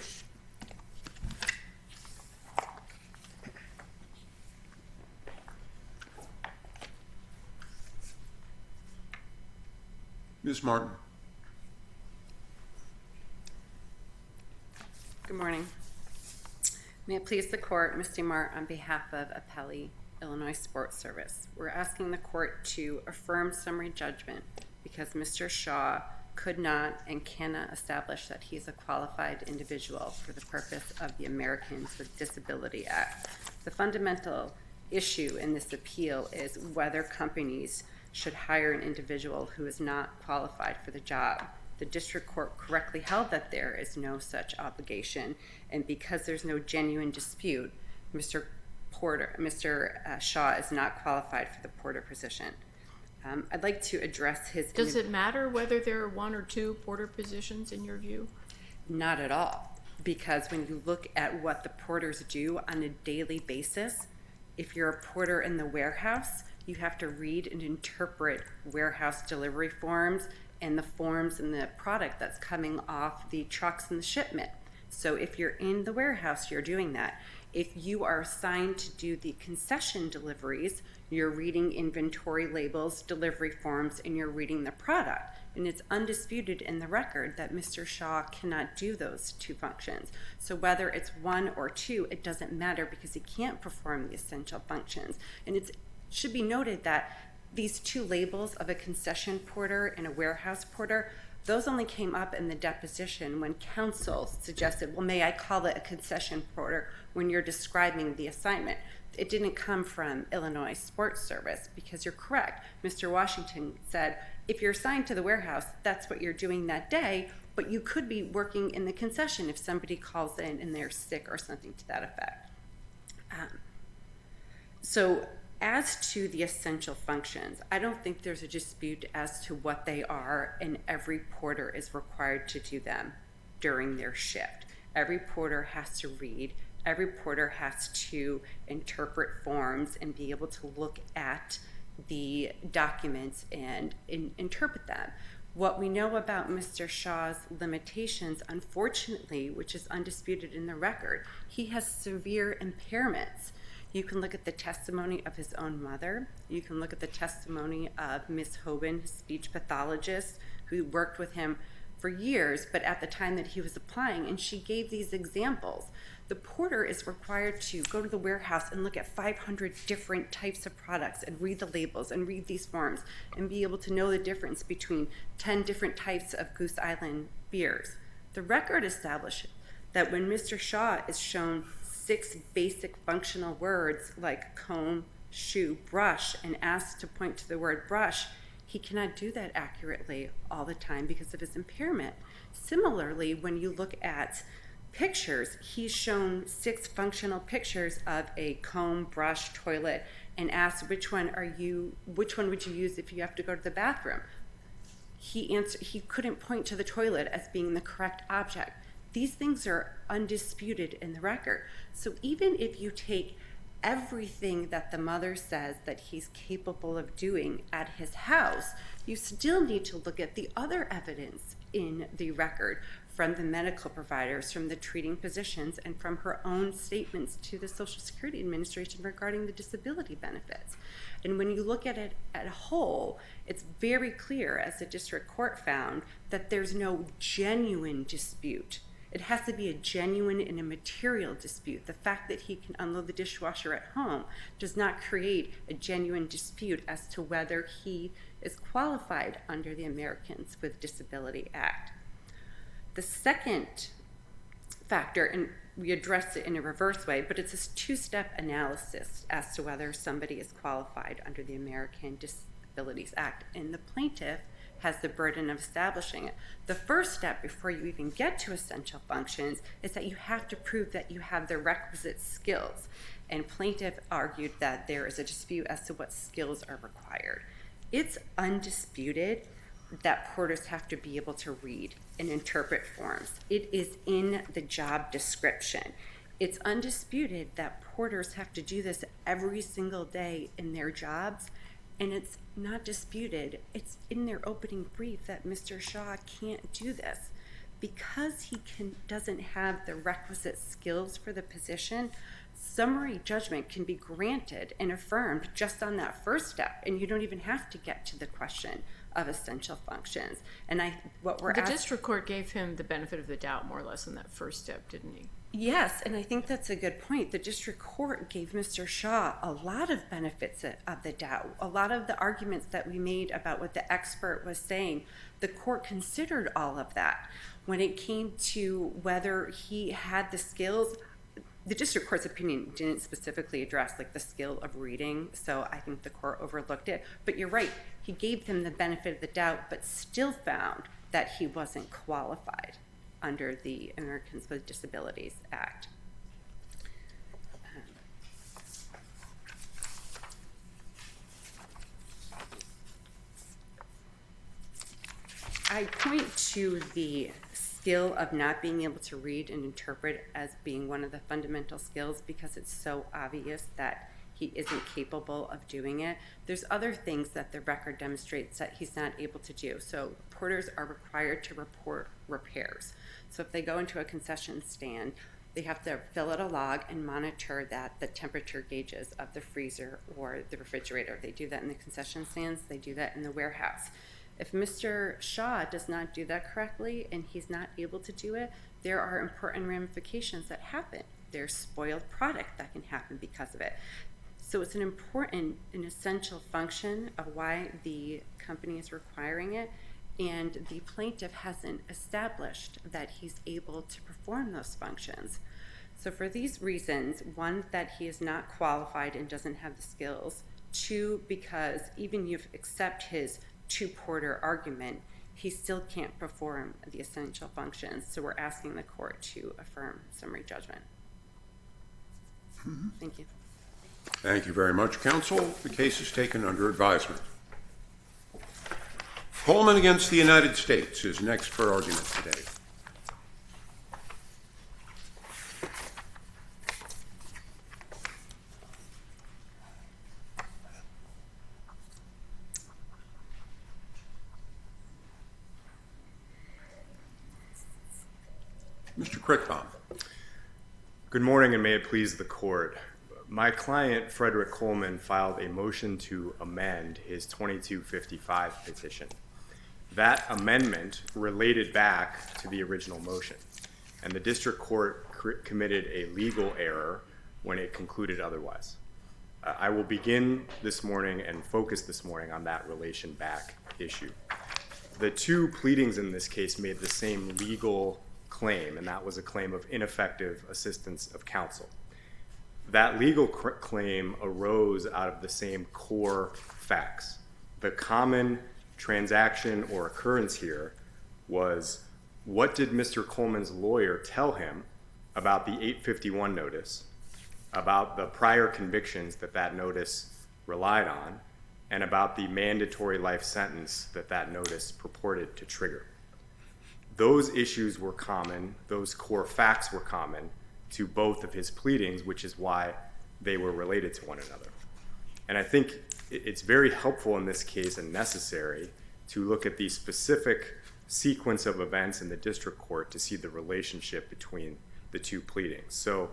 Ms. Martin. Good morning. May it please the court, Misty Mart on behalf of Appellee Illinois Sports Service. We're asking the court to affirm summary judgment because Mr. Shaw could not and cannot establish that he's a qualified individual for the purpose of the Americans with Disability Act. The fundamental issue in this appeal is whether companies should hire an individual who is not qualified for the job. The district court correctly held that there is no such obligation, and because there's no genuine dispute, Mr. Shaw is not qualified for the porter position. I'd like to address his... Does it matter whether there are one or two porter positions in your view? Not at all, because when you look at what the porters do on a daily basis, if you're a porter in the warehouse, you have to read and interpret warehouse delivery forms and the forms and the product that's coming off the trucks and the shipment. So if you're in the warehouse, you're doing that. If you are assigned to do the concession deliveries, you're reading inventory labels, delivery forms, and you're reading the product. And it's undisputed in the record that Mr. Shaw cannot do those two functions. So whether it's one or two, it doesn't matter because he can't perform the essential functions. And it should be noted that these two labels of a concession porter and a warehouse porter, those only came up in the deposition when counsel suggested, well, may I call it a concession porter when you're describing the assignment? It didn't come from Illinois Sports Service because you're correct. Mr. Washington said, if you're assigned to the warehouse, that's what you're doing that day, but you could be working in the concession if somebody calls in and they're sick or something to that effect. So as to the essential functions, I don't think there's a dispute as to what they are, and every porter is required to do them during their shift. Every porter has to read, every porter has to interpret forms and be able to look at the documents and interpret them. What we know about Mr. Shaw's limitations, unfortunately, which is undisputed in the record, he has severe impairments. You can look at the testimony of his own mother. You can look at the testimony of Ms. Hoban, his speech pathologist, who worked with him for years, but at the time that he was applying, and she gave these examples. The porter is required to go to the warehouse and look at 500 different types of products and read the labels and read these forms and be able to know the difference between 10 different types of Goose Island beers. The record establishes that when Mr. Shaw is shown 6 basic functional words like comb, shoe, brush, and asked to point to the word brush, he cannot do that accurately all the time because of his impairment. Similarly, when you look at pictures, he's shown 6 functional pictures of a comb, brush, toilet, and asked which one would you use if you have to go to the bathroom. He couldn't point to the toilet as being the correct object. These things are undisputed in the record. So even if you take everything that the mother says that he's capable of doing at his house, you still need to look at the other evidence in the record from the medical providers, from the treating physicians, and from her own statements to the Social Security Administration regarding the disability benefits. And when you look at it as a whole, it's very clear, as the district court found, that there's no genuine dispute. It has to be a genuine and a material dispute. The fact that he can unload the dishwasher at home does not create a genuine dispute as to whether he is qualified under the Americans with Disability Act. The second factor, and we address it in a reverse way, but it's a 2-step analysis as to whether somebody is qualified under the American Disabilities Act, and the plaintiff has the burden of establishing it. The first step before you even get to essential functions is that you have to prove that you have the requisite skills. And plaintiff argued that there is a dispute as to what skills are required. It's undisputed that porters have to be able to read and interpret forms. It is in the job description. It's undisputed that porters have to do this every single day in their jobs. And it's not disputed. It's in their opening brief that Mr. Shaw can't do this. Because he doesn't have the requisite skills for the position, summary judgment can be granted and affirmed just on that first step, and you don't even have to get to the question of essential functions. And the district court gave him the benefit of the doubt more or less on that first step, didn't he? Yes, and I think that's a good point. The district court gave Mr. Shaw a lot of benefits of the doubt. A lot of the arguments that we made about what the expert was saying, the court considered all of that. When it came to whether he had the skills, the district court's opinion didn't specifically address like the skill of reading, so I think the court overlooked it. But you're right, he gave him the benefit of the doubt, but still found that he wasn't qualified under the Americans with Disabilities Act. I point to the skill of not being able to read and interpret as being one of the fundamental skills because it's so obvious that he isn't capable of doing it. There's other things that the record demonstrates that he's not able to do. So reporters are required to report repairs. So if they go into a concession stand, they have to fill out a log and monitor that the temperature gauges of the freezer or the refrigerator. They do that in the concession stands, they do that in the warehouse. If Mr. Shaw does not do that correctly and he's not able to do it, there are important ramifications that happen. There's spoiled product that can happen because of it. So it's an important and essential function of why the company is requiring it, and the plaintiff hasn't established that he's able to perform those functions. So for these reasons, one, that he is not qualified and doesn't have the skills. Two, because even if you accept his two-porter argument, he still can't perform the essential functions. So we're asking the court to affirm summary judgment. Thank you. Thank you very much, counsel. The case is taken under advisement. Coleman against the United States is next for argument today. Mr. Crickbaum. Good morning, and may it please the court. My client, Frederick Coleman, filed a motion to amend his 2255 petition. That amendment related back to the original motion, and the district court committed a legal error when it concluded otherwise. I will begin this morning and focus this morning on that relation back issue. The two pleadings in this case made the same legal claim, and that was a claim of ineffective assistance of counsel. That legal claim arose out of the same core facts. The common transaction or occurrence here was, what did Mr. Coleman's lawyer tell him about the 851 notice, about the prior convictions that that notice relied on, and about the mandatory life sentence that that notice purported to trigger? Those issues were common, those core facts were common to both of his pleadings, which is why they were related to one another. And I think it's very helpful in this case and necessary to look at the specific sequence of events in the district court to see the relationship between the two pleadings. So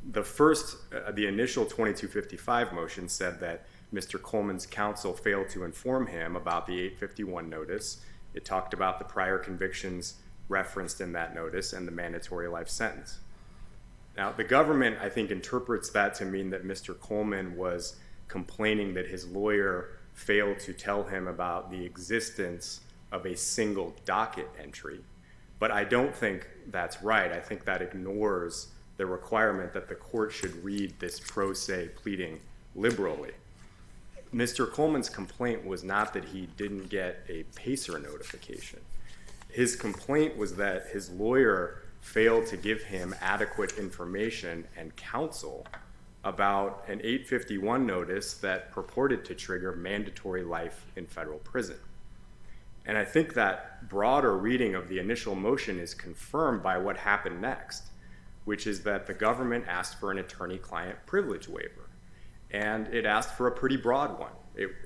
the initial 2255 motion said that Mr. Coleman's counsel failed to inform him about the 851 notice. It talked about the prior convictions referenced in that notice and the mandatory life sentence. Now, the government, I think, interprets that to mean that Mr. Coleman was complaining that his lawyer failed to tell him about the existence of a single docket entry. But I don't think that's right. I think that ignores the requirement that the court should read this pro se pleading liberally. Mr. Coleman's complaint was not that he didn't get a PACER notification. His complaint was that his lawyer failed to give him adequate information and counsel about an 851 notice that purported to trigger mandatory life in federal prison. And I think that broader reading of the initial motion is confirmed by what happened next, which is that the government asked for an attorney-client privilege waiver. And it asked for a pretty broad one.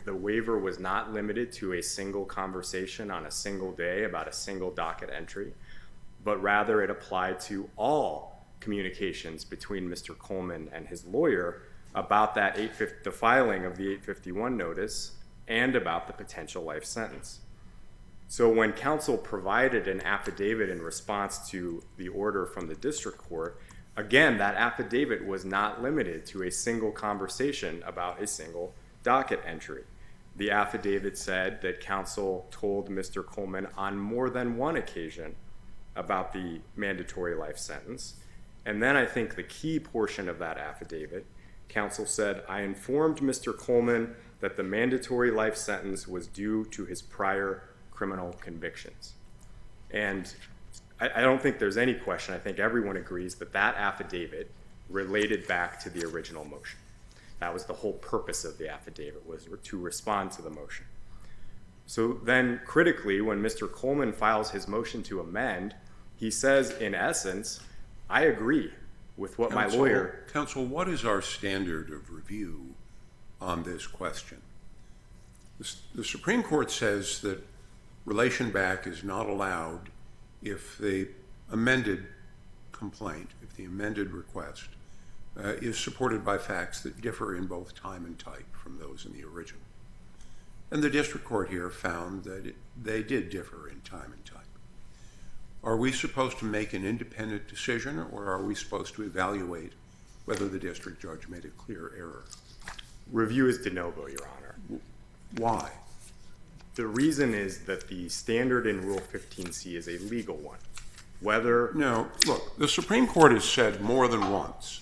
The waiver was not limited to a single conversation on a single day about a single docket entry, but rather it applied to all communications between Mr. Coleman and his lawyer about that the filing of the 851 notice and about the potential life sentence. So when counsel provided an affidavit in response to the order from the district court, again, that affidavit was not limited to a single conversation about a single docket entry. The affidavit said that counsel told Mr. Coleman on more than one occasion about the mandatory life sentence. And then I think the key portion of that affidavit, counsel said, I informed Mr. Coleman that the mandatory life sentence was due to his prior criminal convictions. And I don't think there's any question. I think everyone agrees that that affidavit related back to the original motion. That was the whole purpose of the affidavit, was to respond to the motion. So then critically, when Mr. Coleman files his motion to amend, he says, in essence, I agree with what my lawyer... Counsel, what is our standard of review on this question. The Supreme Court says that relation back is not allowed if the amended complaint, if the amended request, is supported by facts that differ in both time and type from those in the original. And the district court here found that they did differ in time and type. Are we supposed to make an independent decision, or are we supposed to evaluate whether the district judge made a clear error? Review is de novo, Your Honor. Why? The reason is that the standard in Rule 15c is a legal one. No, look, the Supreme Court has said more than once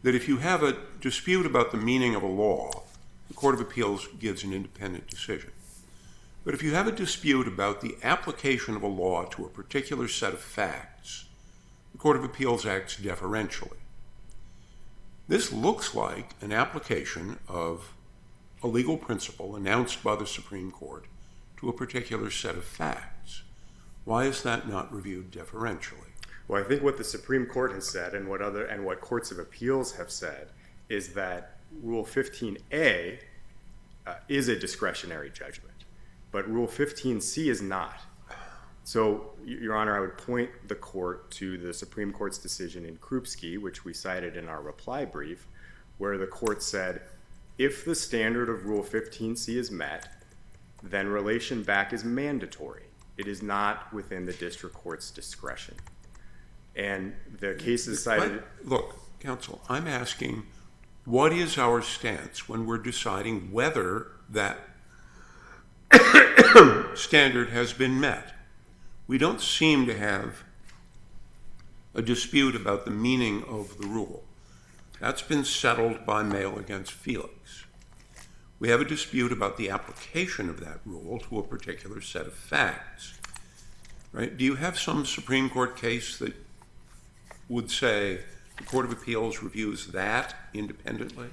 that if you have a dispute about the meaning of a law, the Court of Appeals gives an independent decision. But if you have a dispute about the application of a law to a particular set of facts, the Court of Appeals acts deferentially. This looks like an application of a legal principle announced by the Supreme Court to a particular set of facts. Why is that not reviewed deferentially? Well, I think what the Supreme Court has said and what courts of appeals have said is that Rule 15a is a discretionary judgment, but Rule 15c is not. So, Your Honor, I would point the court to the Supreme Court's decision in Krupski, which we cited in our reply brief, where the court said, if the standard of Rule 15c is met, then relation back is mandatory. It is not within the district court's discretion. And the cases cited... Look, counsel, I'm asking, what is our stance when we're deciding whether that standard has been met? We don't seem to have a dispute about the meaning of the rule. That's been settled by Mail against Felix. We have a dispute about the application of that rule to a particular set of facts. Right? Do you have some Supreme Court case that would say the Court of Appeals reviews that independently?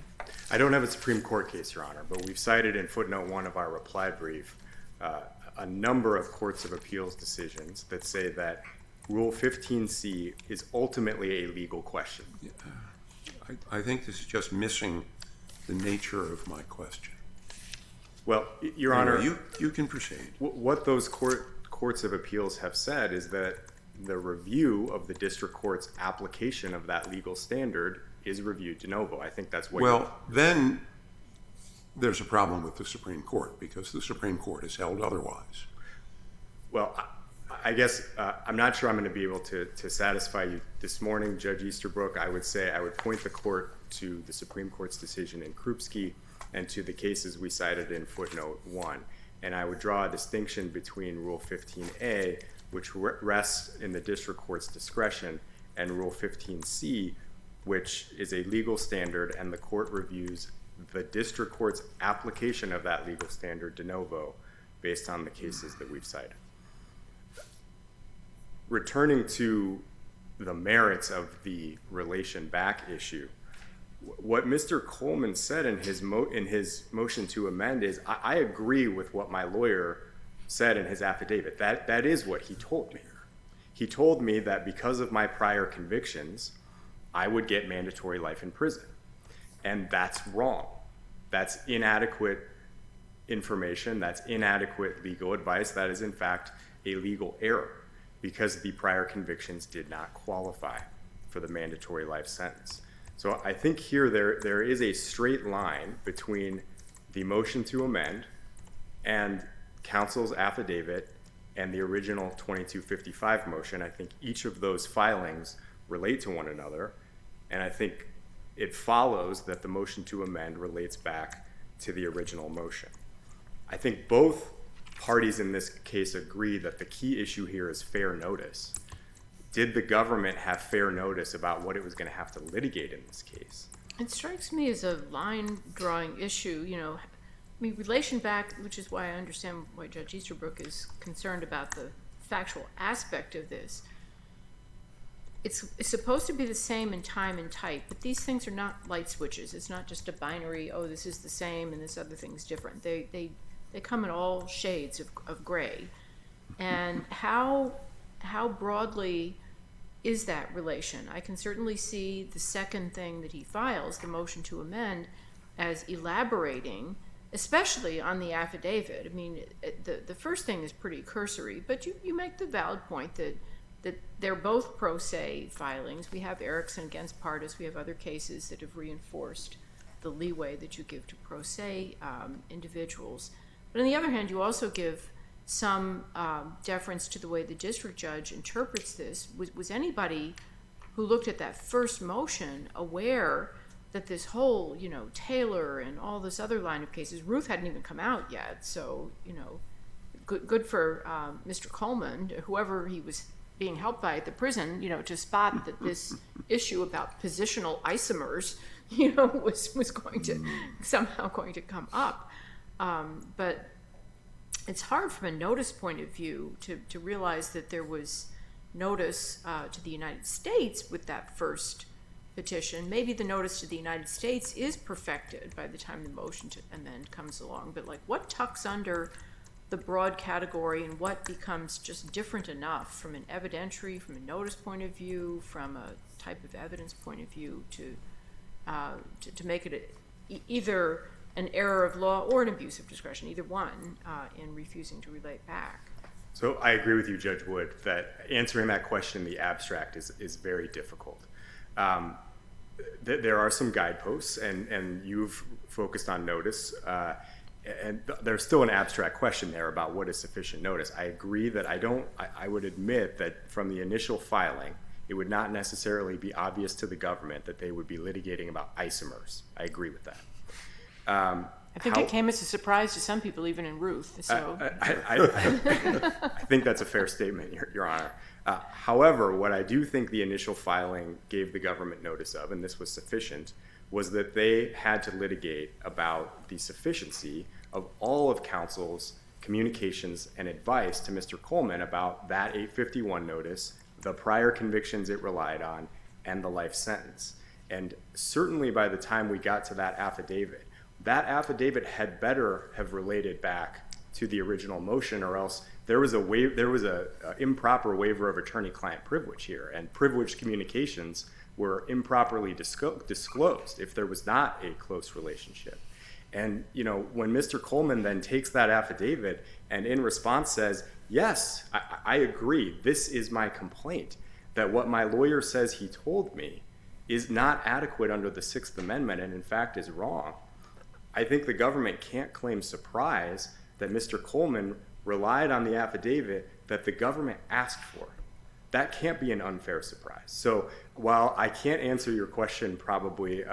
I don't have a Supreme Court case, Your Honor, but we've cited in footnote 1 of our reply brief a number of courts of appeals decisions that say that Rule 15c is ultimately a legal question. I think this is just missing the nature of my question. Well, Your Honor, you can proceed. What those courts of appeals have said is that the review of the district court's application of that legal standard is reviewed de novo. I think that's what... Well, then there's a problem with the Supreme Court because the Supreme Court has held otherwise. Well, I guess I'm not sure I'm going to be able to satisfy you this morning, Judge Easterbrook. I would say I would point the court to the Supreme Court's decision in Krupski and to the cases we cited in footnote 1. And I would draw a distinction between Rule 15a, which rests in the district court's discretion, and Rule 15c, which is a legal standard, and the court reviews the district court's application of that legal standard de novo based on the cases that we've cited. Returning to the merits of the relation back issue, what Mr. Coleman said in his motion to amend is, I agree with what my lawyer said in his affidavit. That is what he told me. He told me that because of my prior convictions, I would get mandatory life in prison. And that's wrong. That's inadequate information. That's inadequate legal advice. That is, in fact, a legal error because the prior convictions did not qualify for the mandatory life sentence. So I think here there is a straight line between the motion to amend and counsel's affidavit and the original 2255 motion. I think each of those filings relate to one another, and I think it follows that the motion to amend relates back to the original motion. I think both parties in this case agree that the key issue here is fair notice. Did the government have fair notice about what it was going to have to litigate in this case? It strikes me as a line-drawing issue. I mean, relation back, which is why I understand why Judge Easterbrook is concerned about the factual aspect of this. It's supposed to be the same in time and type, but these things are not light switches. It's not just a binary, oh, this is the same and this other thing's different. They come in all shades of gray. And how broadly is that relation? I can certainly see the second thing that he files, the motion to amend, as elaborating, especially on the affidavit. I mean, the first thing is pretty cursory, but you make the valid point that they're both pro se filings. We have Erickson against Pardis. We have other cases that have reinforced the leeway that you give to pro se individuals. But on the other hand, you also give some deference to the way the district judge interprets this. Was anybody who looked at that first motion aware that this whole, Taylor and all this other line of cases, Ruth hadn't even come out yet, so, good for Mr. Coleman, whoever he was being helped by at the prison, to spot that this issue about positional isomers, was going to somehow going to come up. But it's hard from a notice point of view to realize that there was notice to the United States with that first petition. Maybe the notice to the United States is perfected by the time the motion to amend comes along, but what tucks under the broad category and what becomes just different enough from an evidentiary, from a notice point of view, from a type of evidence point of view to make it either an error of law or an abuse of discretion, either one, in refusing to relate back. So I agree with you, Judge Wood, that answering that question in the abstract is very difficult. There are some guideposts, and you've focused on notice, and there's still an abstract question there about what is sufficient notice. I agree that I would admit that from the initial filing, it would not necessarily be obvious to the government that they would be litigating about isomers. I agree with that. I think it came as a surprise to some people, even in Ruth. So I think that's a fair statement, Your Honor. However, what I do think the initial filing gave the government notice of, and this was sufficient, was that they had to litigate about the sufficiency of all of counsel's communications and advice to Mr. Coleman about that 851 notice, the prior convictions it relied on, and the life sentence. And certainly by the time we got to that affidavit had better have related back to the original motion, or else there was a improper waiver of attorney-client privilege here, and privileged communications were improperly disclosed if there was not a close relationship. And when Mr. Coleman then takes that affidavit and in response says, yes, I agree, this is my complaint, that what my lawyer says he told me is not adequate under the Sixth Amendment and in fact is wrong, I think the government can't claim surprise that Mr. Coleman relied on the affidavit that the government asked for. That can't be an unfair surprise. So while I can't answer your question probably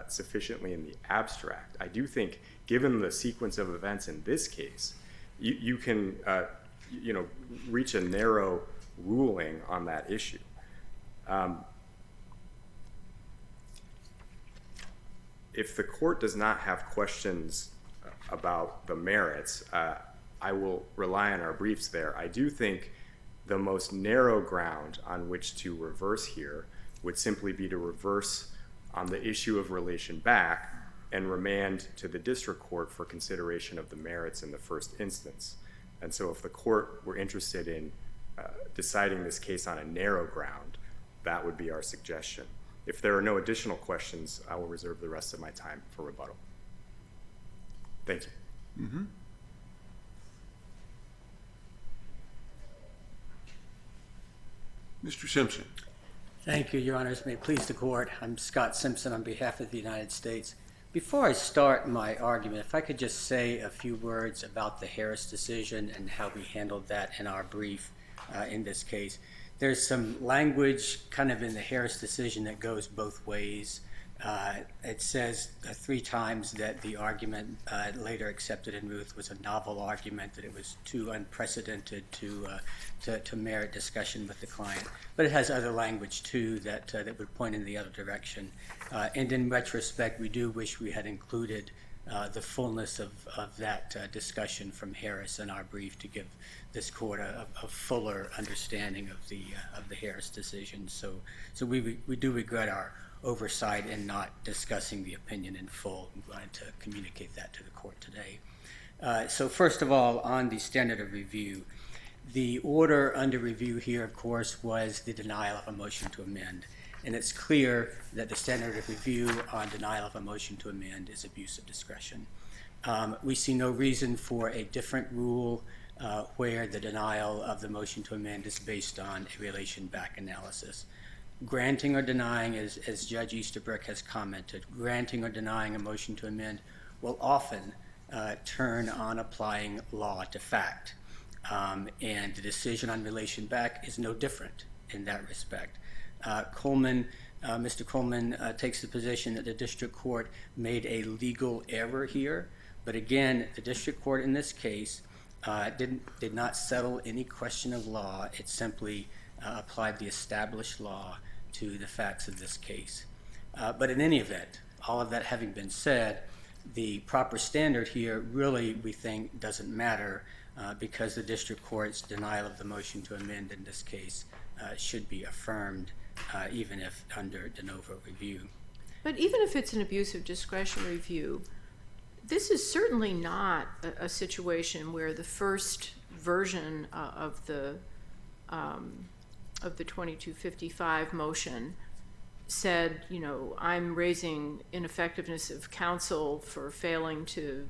sufficiently in the abstract, I do think given the sequence of events in this case, you can reach a narrow ruling on that issue. If the court does not have questions about the merits, I will rely on our briefs there. I do think the most narrow ground on which to reverse here would simply be to reverse on the issue of relation back and remand to the district court for consideration of the merits in the first instance. And so if the court were interested in deciding this case on a narrow ground, that would be our suggestion. If there are no additional questions, I will reserve the rest of my time for rebuttal. Thank you. Mm-hmm. Mr. Simpson. Thank you, Your Honors. May it please the court. I'm Scott Simpson on behalf of the United States. Before I start my argument, if I could just say a few words about the Harris decision and how we handled that in our brief in this case. There's some language kind of in the Harris decision that goes both ways. It says 3 times that the argument later accepted in Ruth was a novel argument, that it was too unprecedented to merit discussion with the client. But it has other language too that would point in the other direction. And in retrospect, we do wish we had included the fullness of that discussion from Harris in our brief to give this court a fuller understanding of the Harris decision. So we do regret our oversight in not discussing the opinion in full. I'm glad to communicate that to the court today. So first of all, on the standard of review, the order under review here, of course, was the denial of a motion to amend. And it's clear that the standard of review on denial of a motion to amend is abuse of discretion. We see no reason for a different rule where the denial of the motion to amend is based on a relation back analysis. Granting or denying, as Judge Easterbrook has commented, granting or denying a motion to amend will often turn on applying law to fact. And the decision on relation back is no different in that respect. Mr. Coleman takes the position that the district court made a legal error here, but again, the district court in this case did not settle any question of law. It simply applied the established law to the facts of this case. But in any event, all of that having been said, the proper standard here really, we think, doesn't matter because the district court's denial of the motion to amend in this case should be affirmed, even if under de novo review. But even if it's an abuse of discretion review, this is certainly not a situation where the first version of the 2255 motion said, you know, I'm raising ineffectiveness of counsel for failing to,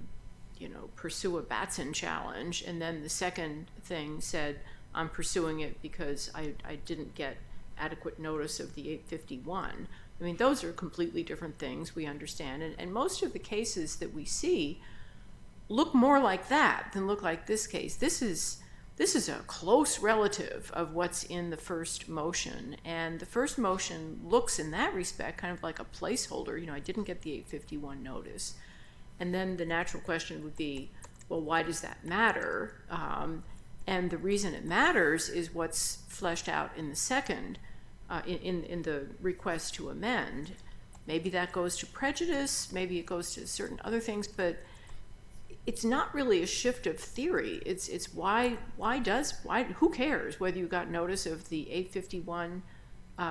you know, pursue a Batson challenge, and then the second thing said, I'm pursuing it because I didn't get adequate notice of the 851. I mean, those are completely different things, we understand, and most of the cases that we see look more like that than look like this case. This is a close relative of what's in the first motion, and the first motion looks in that respect kind of like a placeholder. You know, I didn't get the 851 notice. And then the natural question would be, well, why does that matter? And the reason it matters is what's fleshed out in the second, in the request to amend. Maybe that goes to prejudice, maybe it goes to certain other things, but it's not really a shift of theory. It's who cares whether you got notice of the 851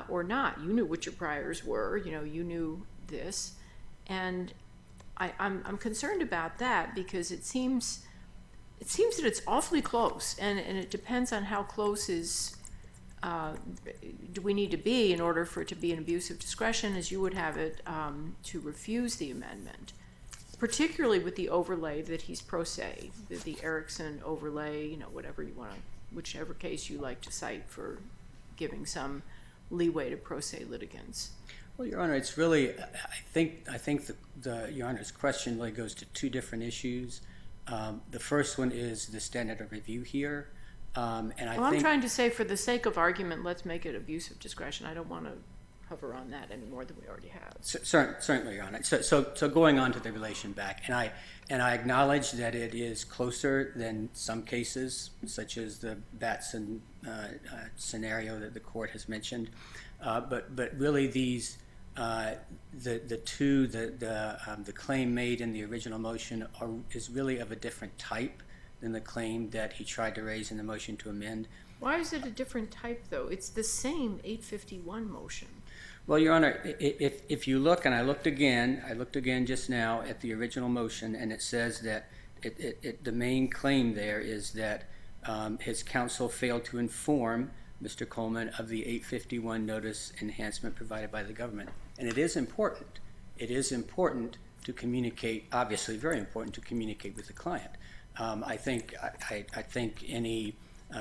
or not? You knew what your priors were, you know, you knew this. And I'm concerned about that because it seems that it's awfully close, and it depends on how close do we need to be in order for it to be an abuse of discretion, as you would have it, to refuse the amendment, particularly with the overlay that he's pro se, the Erickson overlay, you know, whatever you want to, whichever case you like to cite for giving some leeway to pro se litigants. Well, Your Honor, it's really, I think Your Honor's question really goes to two different issues. The first one is the standard of review here. I'm trying to say, for the sake of argument, let's make it abuse of discretion. I don't want to hover on that any more than we already have. Certainly, Your Honor. So going on to the relation back, and I acknowledge that it is closer than some cases, such as the Batson scenario that the court has mentioned. But really, these the claim made in the original motion is really of a different type than the claim that he tried to raise in the motion to amend. Why is it a different type, though? It's the same 851 motion. Well, Your Honor, if you look, and I looked again just now at the original motion, and it says that the main claim there is that his counsel failed to inform Mr. Coleman of the 851 notice enhancement provided by the government. And it is important. It is important to communicate, obviously very important to communicate with the client. I think any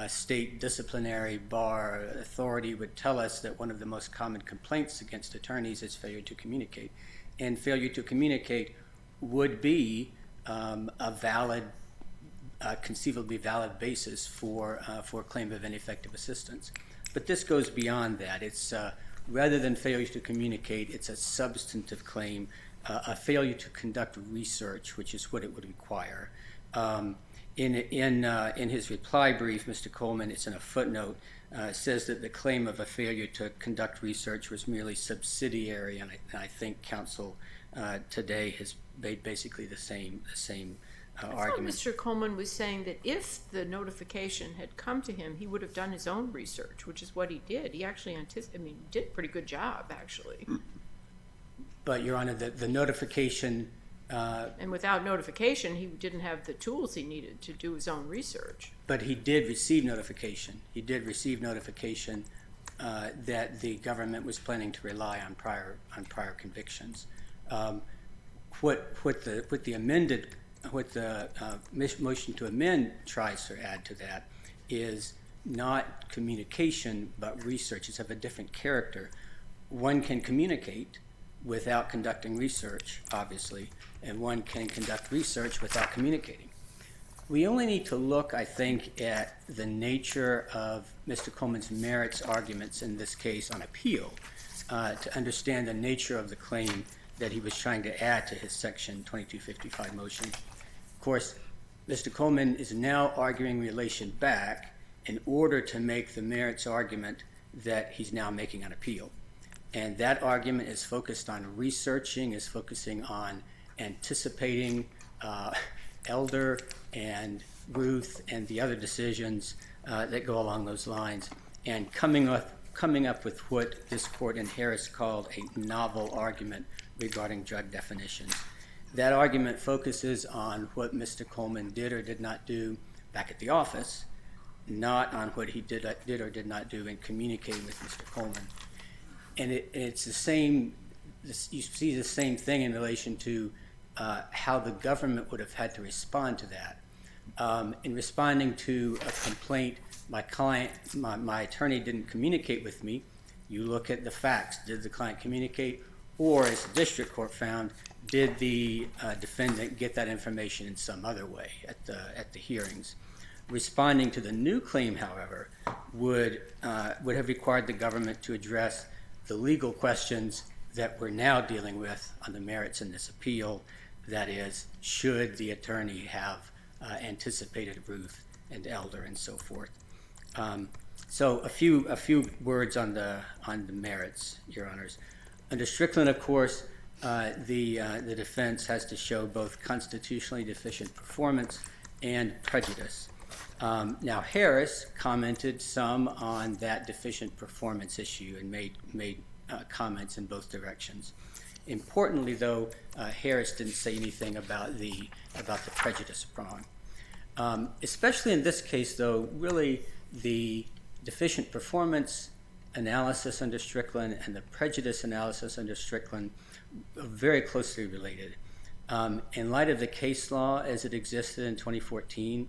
state disciplinary bar authority would tell us that one of the most common complaints against attorneys is failure to communicate. And failure to communicate would be a valid, conceivably valid basis for a claim of ineffective assistance. But this goes beyond that. It's rather than failure to communicate, it's a substantive claim, a failure to conduct research, which is what it would require. In his reply brief, Mr. Coleman, it's in a footnote, says that the claim of a failure to conduct research was merely subsidiary, and I think counsel today has made basically the same argument. I thought Mr. Coleman was saying that if the notification had come to him, he would have done his own research, which is what he did. He actually did a pretty good job, actually. But, Your Honor, the notification... and without notification, he didn't have the tools he needed to do his own research. But he did receive notification. He did receive notification that the government was planning to rely on prior convictions. What the motion to amend tries to add to that is not communication but research. It's of a different character. One can communicate without conducting research, obviously, and one can conduct research without communicating. We only need to look, I think, at the nature of Mr. Coleman's merits arguments in this case on appeal to understand the nature of the claim that he was trying to add to his Section 2255 motion. Of course, Mr. Coleman is now arguing relation back in order to make the merits argument that he's now making on appeal. And that argument is focused on researching, is focusing on anticipating Elder and Ruth and the other decisions that go along those lines, and coming up with what this court in Harris called a novel argument regarding drug definitions. That argument focuses on what Mr. Coleman did or did not do back at the office, not on what he did or did not do in communicating with Mr. Coleman. And it's the same, you see the same thing in relation to how the government would have had to respond to that. In responding to a complaint, my attorney didn't communicate with me. You look at the facts. Did the client communicate? Or, as the district court found, did the defendant get that information in some other way at the hearings? Responding to the new claim, however, would have required the government to address the legal questions that we're now dealing with on the merits in this appeal. That is, should the attorney have anticipated Ruth and Elder and so forth? So a few words on the merits, Your Honors. Under Strickland, of course, the defense has to show both constitutionally deficient performance and prejudice. Now, Harris commented some on that deficient performance issue and made comments in both directions. Importantly, though, Harris didn't say anything about the prejudice prong. Especially in this case, though, really the deficient performance analysis under Strickland and the prejudice analysis under Strickland are very closely related. In light of the case law as it existed in 2014,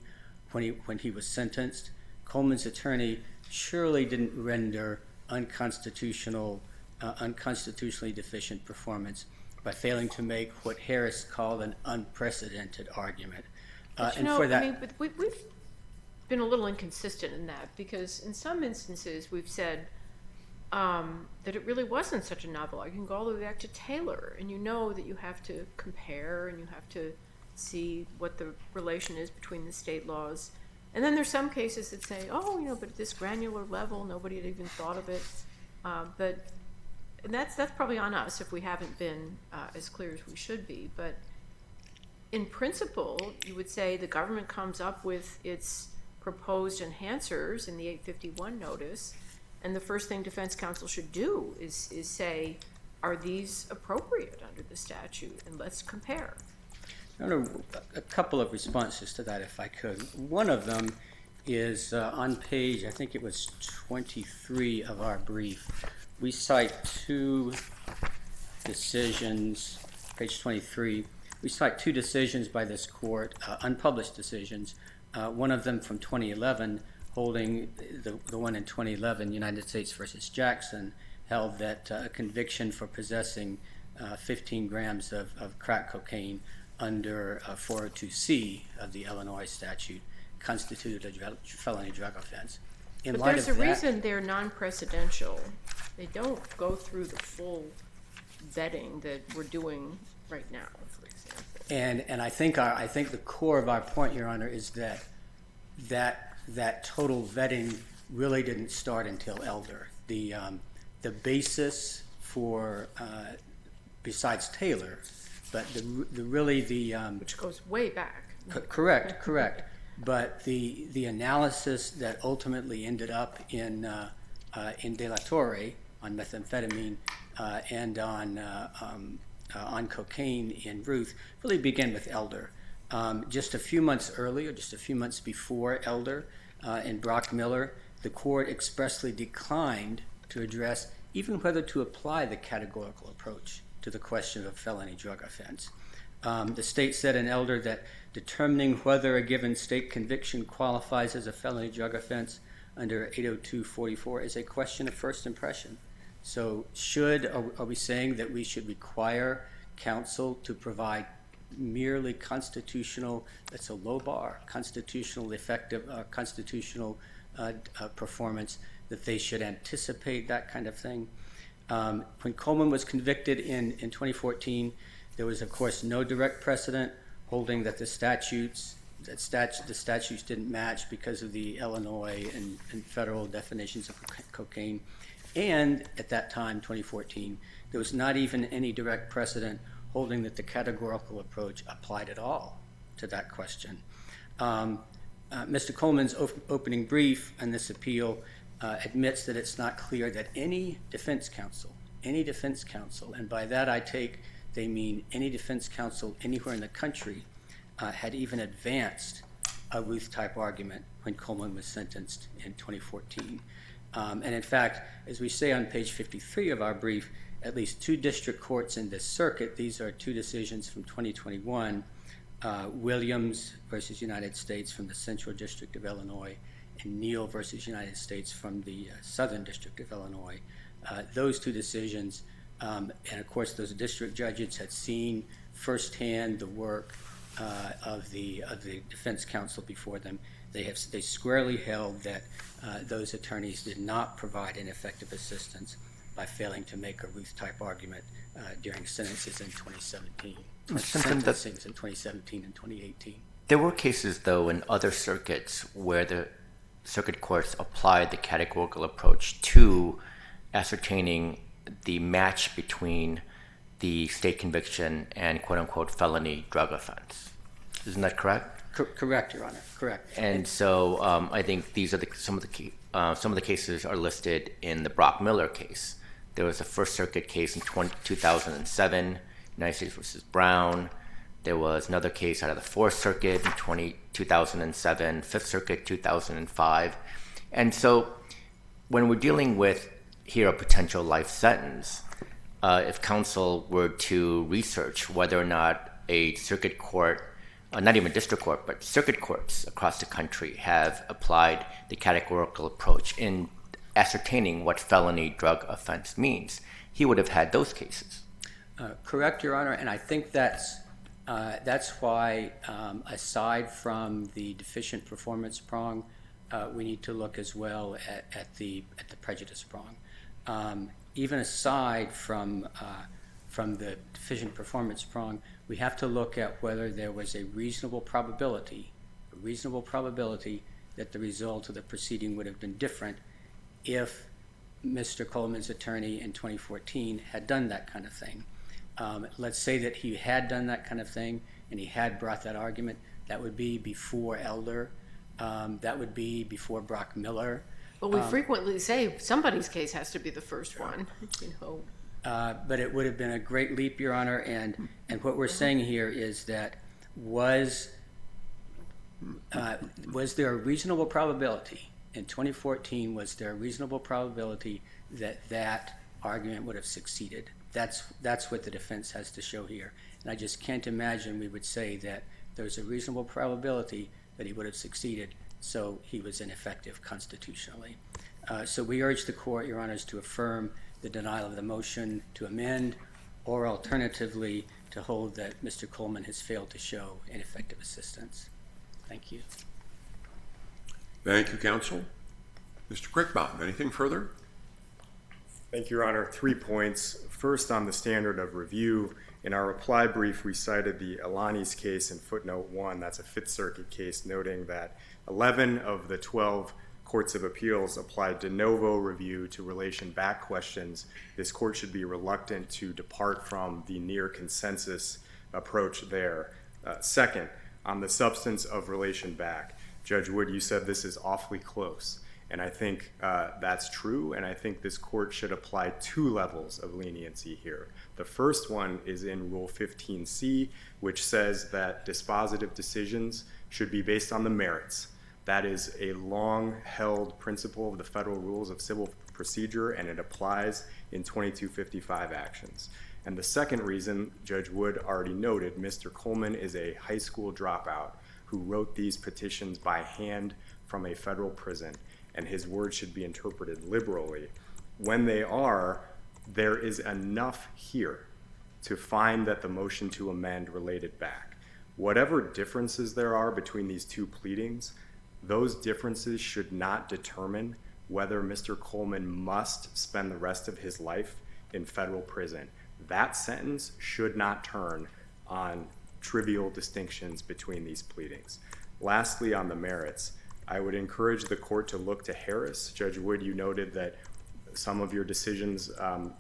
when he was sentenced, Coleman's attorney surely didn't render unconstitutionally deficient performance by failing to make what Harris called an unprecedented argument. But we've been a little inconsistent in that, because in some instances we've said that it really wasn't such a novel. I can go all the way back to Taylor, and you know that you have to compare and you have to see what the relation is between the state laws. And then there's some cases that say, but at this granular level, nobody had even thought of it. And that's probably on us if we haven't been as clear as we should be. But in principle, you would say the government comes up with its proposed enhancers in the 851 notice, and the first thing defense counsel should do is say, are these appropriate under the statute? And let's compare. A couple of responses to that, if I could. One of them is on page, I think it was 23 of our brief. We cite two decisions, page 23. We cite two decisions by this court, unpublished decisions. One of them from 2011, holding the one in 2011, United States versus Jackson, held that a conviction for possessing 15 grams of crack cocaine under 402C of the Illinois statute constituted a felony drug offense. But there's a reason they're non-precedential. They don't go through the full vetting that we're doing right now, for example. And I think the core of our point, Your Honor, is that total vetting really didn't start until Elder. The basis for besides Taylor, but which goes way back. Correct. But the analysis that ultimately ended up in De La Torre on methamphetamine and on cocaine in Ruth really began with Elder. Just a few months earlier, just a few months before Elder, in Brock Miller, the court expressly declined to address even whether to apply the categorical approach to the question of felony drug offense. The state said in Elder that determining whether a given state conviction qualifies as a felony drug offense under 802.44 is a question of first impression. So are we saying that we should require counsel to provide merely constitutional, that's a low bar, constitutional effective, constitutional performance, that they should anticipate that kind of thing? When Coleman was convicted in 2014, there was, of course, no direct precedent holding that the statutes didn't match because of the Illinois and federal definitions of cocaine. And at that time, 2014, there was not even any direct precedent holding that the categorical approach applied at all to that question. Mr. Coleman's opening brief on this appeal admits that it's not clear that any defense counsel, and by that they mean any defense counsel anywhere in the country, had even advanced a Ruth-type argument when Coleman was sentenced in 2014. And in fact, as we say on page 53 of our brief, at least 2 district courts in this circuit, these are 2 decisions from 2021, Williams versus United States from the Central District of Illinois, and Neal versus United States from the Southern District of Illinois. Those 2 decisions, and of course those district judges had seen firsthand the work of the defense counsel before them. They squarely held that those attorneys did not provide ineffective assistance by failing to make a Ruth-type argument during sentences in 2017. Sentencings in 2017 and 2018. There were cases, though, in other circuits where the circuit courts applied the categorical approach to ascertaining the match between the state conviction and quote-unquote felony drug offense. Isn't that correct? Correct, Your Honor. Correct. And so I think these are some of the cases are listed in the Brock Miller case. There was a First Circuit case in 2007, United States versus Brown. There was another case out of the Fourth Circuit in 2007, Fifth Circuit 2005. And so when we're dealing with here a potential life sentence, if counsel were to research whether or not a circuit court, not even district court, but circuit courts across the country have applied the categorical approach in ascertaining what felony drug offense means, he would have had those cases. Correct, Your Honor, and I think that's why, aside from the deficient performance prong, we need to look as well at the prejudice prong. Even aside from the deficient performance prong, we have to look at whether there was a reasonable probability that the result of the proceeding would have been different if Mr. Coleman's attorney in 2014 had done that kind of thing. Let's say that he had done that kind of thing and he had brought that argument. That would be before Elder. That would be before Brock Miller. But we frequently say somebody's case has to be the first one. But it would have been a great leap, Your Honor, and what we're saying here is that was there a reasonable probability in 2014, was there a reasonable probability that that argument would have succeeded? That's what the defense has to show here. And I just can't imagine we would say that there's a reasonable probability that he would have succeeded, so he was ineffective constitutionally. So we urge the court, Your Honors, to affirm the denial of the motion to amend, or alternatively to hold that Mr. Coleman has failed to show ineffective assistance. Thank you. Thank you, counsel. Mr. Crickbaum, anything further? Thank you, Your Honor. 3 points. First, on the standard of review, in our reply brief, we cited the Alani's case in footnote 1. That's a Fifth Circuit case, noting that 11 of the 12 courts of appeals applied de novo review to relation back questions. This court should be reluctant to depart from the near consensus approach there. Second, on the substance of relation back, Judge Wood, you said this is awfully close. And I think that's true, and I think this court should apply 2 levels of leniency here. The first one is in Rule 15C, which says that dispositive decisions should be based on the merits. That is a long-held principle of the federal rules of civil procedure, and it applies in 2255 actions. And the second reason, Judge Wood already noted, Mr. Coleman is a high school dropout who wrote these petitions by hand from a federal prison, and his words should be interpreted liberally. When they are, there is enough here to find that the motion to amend related back. Whatever differences there are between these two pleadings, those differences should not determine whether Mr. Coleman must spend the rest of his life in federal prison. That sentence should not turn on trivial distinctions between these pleadings. Lastly, on the merits, I would encourage the court to look to Harris. Judge Wood, you noted that some of your decisions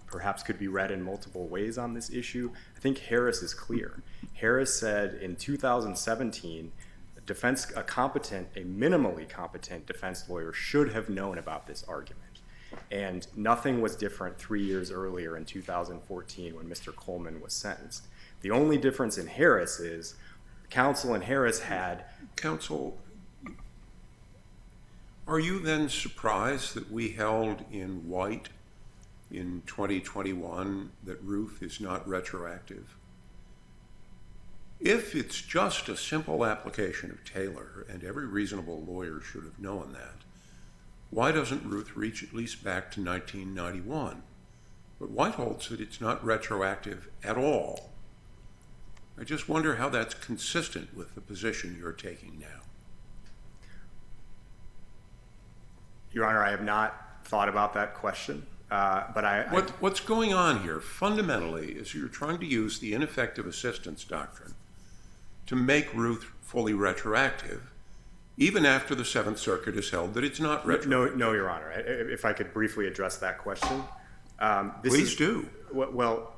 perhaps could be read in multiple ways on this issue. I think Harris is clear. Harris said in 2017, a minimally competent defense lawyer should have known about this argument. And nothing was different 3 years earlier in 2014 when Mr. Coleman was sentenced. The only difference in Harris is counsel in Harris had... Counsel, are you then surprised that we held in White in 2021 that Ruth is not retroactive? If it's just a simple application of Taylor, and every reasonable lawyer should have known that, why doesn't Ruth reach at least back to 1991? But White holds that it's not retroactive at all. I just wonder how that's consistent with the position you're taking now. Your Honor, I have not thought about that question, but What's going on here fundamentally is you're trying to use the ineffective assistance doctrine to make Ruth fully retroactive, even after the Seventh Circuit has held that it's not retroactive. No, Your Honor. If I could briefly address that question. Please do. Well,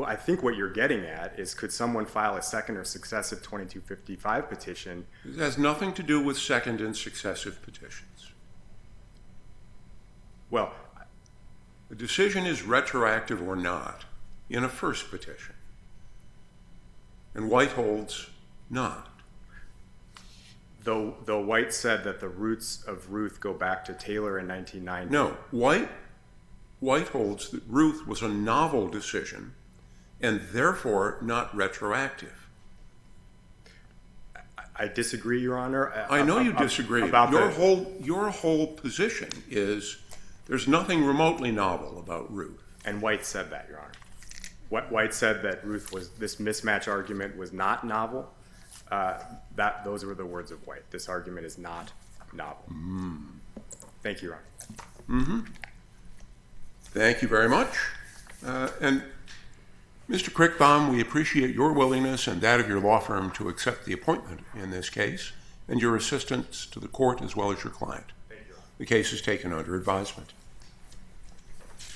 I think what you're getting at is, could someone file a second or successive 2255 petition? It has nothing to do with second and successive petitions. Well, the decision is retroactive or not in a first petition. And White holds not. Though White said that the roots of Ruth go back to Taylor in 1990. No, White holds that Ruth was a novel decision and therefore not retroactive. I disagree, Your Honor. I know you disagree. Your whole position is there's nothing remotely novel about Ruth. And White said that, Your Honor. White said that this mismatch argument was not novel. Those were the words of White. This argument is not novel. Thank you, Your Honor. Thank you very much. And Mr. Crickbaum, we appreciate your willingness and that of your law firm to accept the appointment in this case and your assistance to the court as well as your client. Thank you, Your Honor. The case is taken under advisement.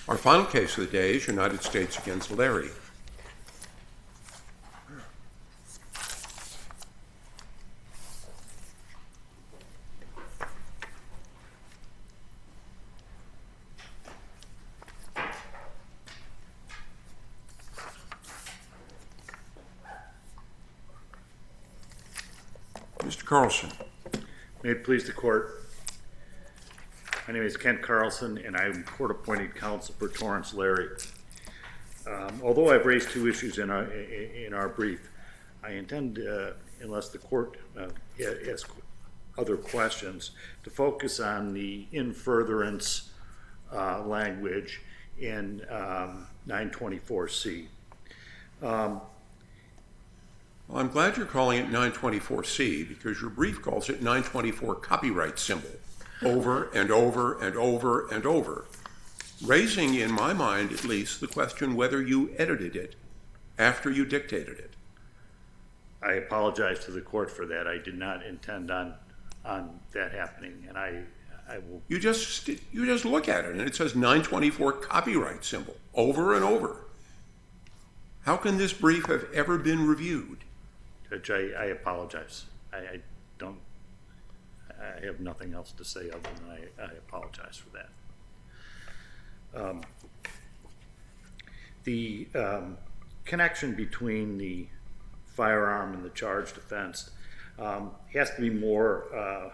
Our final case of the day is United States against Larry. Mr. Carlson. May it please the court. My name is Kent Carlson, and I'm court-appointed counsel for Torrance Larry. Although I've raised two issues in our brief, I intend, unless the court asks other questions, to focus on the in furtherance language in 924C. Well, I'm glad you're calling it 924C because your brief calls it 924 copyright symbol over and over and over and over, raising, in my mind at least, the question whether you edited it after you dictated it. I apologize to the court for that. I did not intend on that happening, and I will... You just look at it, and it says 924 copyright symbol over and over. How can this brief have ever been reviewed? Judge, I apologize. I have nothing else to say other than I apologize for that. The connection between the firearm and the charged offense has to be more,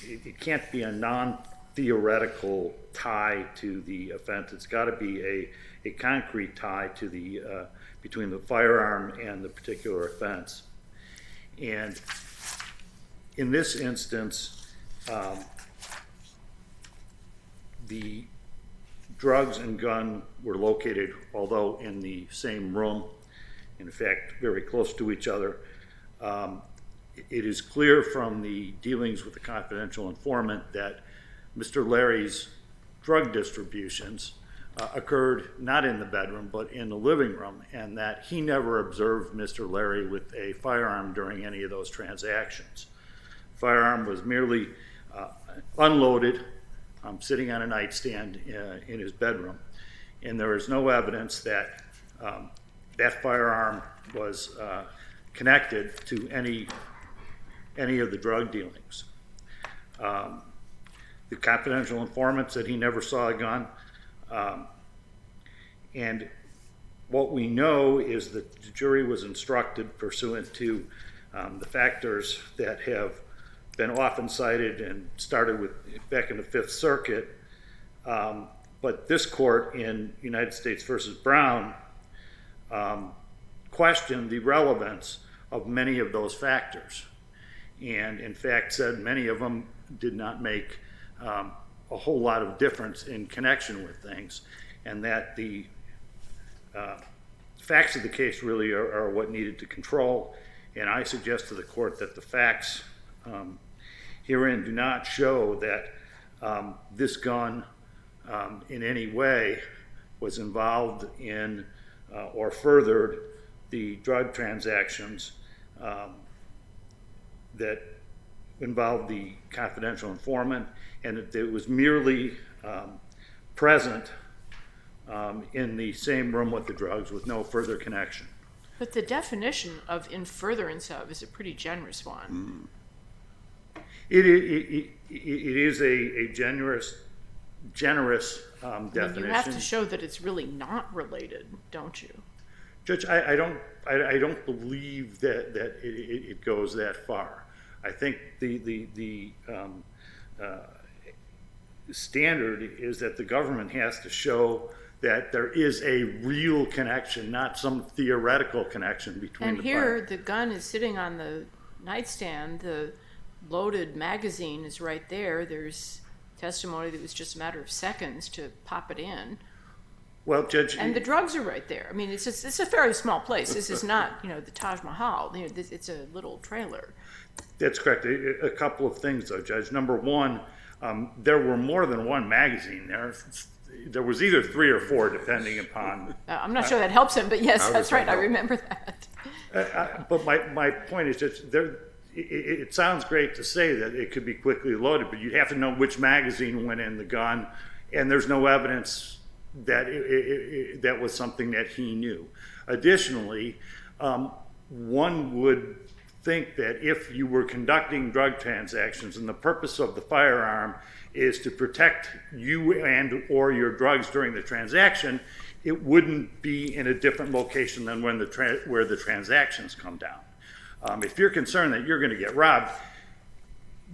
it can't be a non-theoretical tie to the offense. It's got to be a concrete tie to the, between the firearm and the particular offense. And in this instance, the drugs and gun were located, although in the same room, in fact, very close to each other. It is clear from the dealings with the confidential informant that Mr. Larry's drug distributions occurred not in the bedroom, but in the living room, and that he never observed Mr. Larry with a firearm during any of those transactions. Firearm was merely unloaded, sitting on a nightstand in his bedroom, and there is no evidence that that firearm was connected to any of the drug dealings. The confidential informant said he never saw a gun, and what we know is that the jury was instructed pursuant to the factors that have been often cited and started with back in the Fifth Circuit, but this court in United States versus Brown questioned the relevance of many of those factors, and in fact said many of them did not make a whole lot of difference in connection with things, and that the facts of the case really are what needed to control. And I suggest to the court that the facts herein do not show that this gun in any way was involved in or furthered the drug transactions that involved the confidential informant, and that it was merely present in the same room with the drugs with no further connection. But the definition of in furtherance of is a pretty generous one. It is a generous definition. I mean, you have to show that it's really not related, don't you? Judge, I don't believe that it goes that far. I think the standard is that the government has to show that there is a real connection, not some theoretical connection between and the here the gun is sitting on the nightstand, the loaded magazine is right there. There's testimony that it was just a matter of seconds to pop it in. Well, Judge, and the drugs are right there. I mean, it's a fairly small place. This is not, the Taj Mahal. It's a little trailer. That's correct. A couple of things, though, Judge. Number one, there were more than one magazine there. There was either 3 or 4, depending upon. I'm not sure that helps him, but yes, that's right. I remember that. But my point is that it sounds great to say that it could be quickly loaded, but you'd have to know which magazine went in the gun, and there's no evidence that that was something that he knew. Additionally, one would think that if you were conducting drug transactions and the purpose of the firearm is to protect you and or your drugs during the transaction, it wouldn't be in a different location than when where the transactions come down. If you're concerned that you're going to get robbed,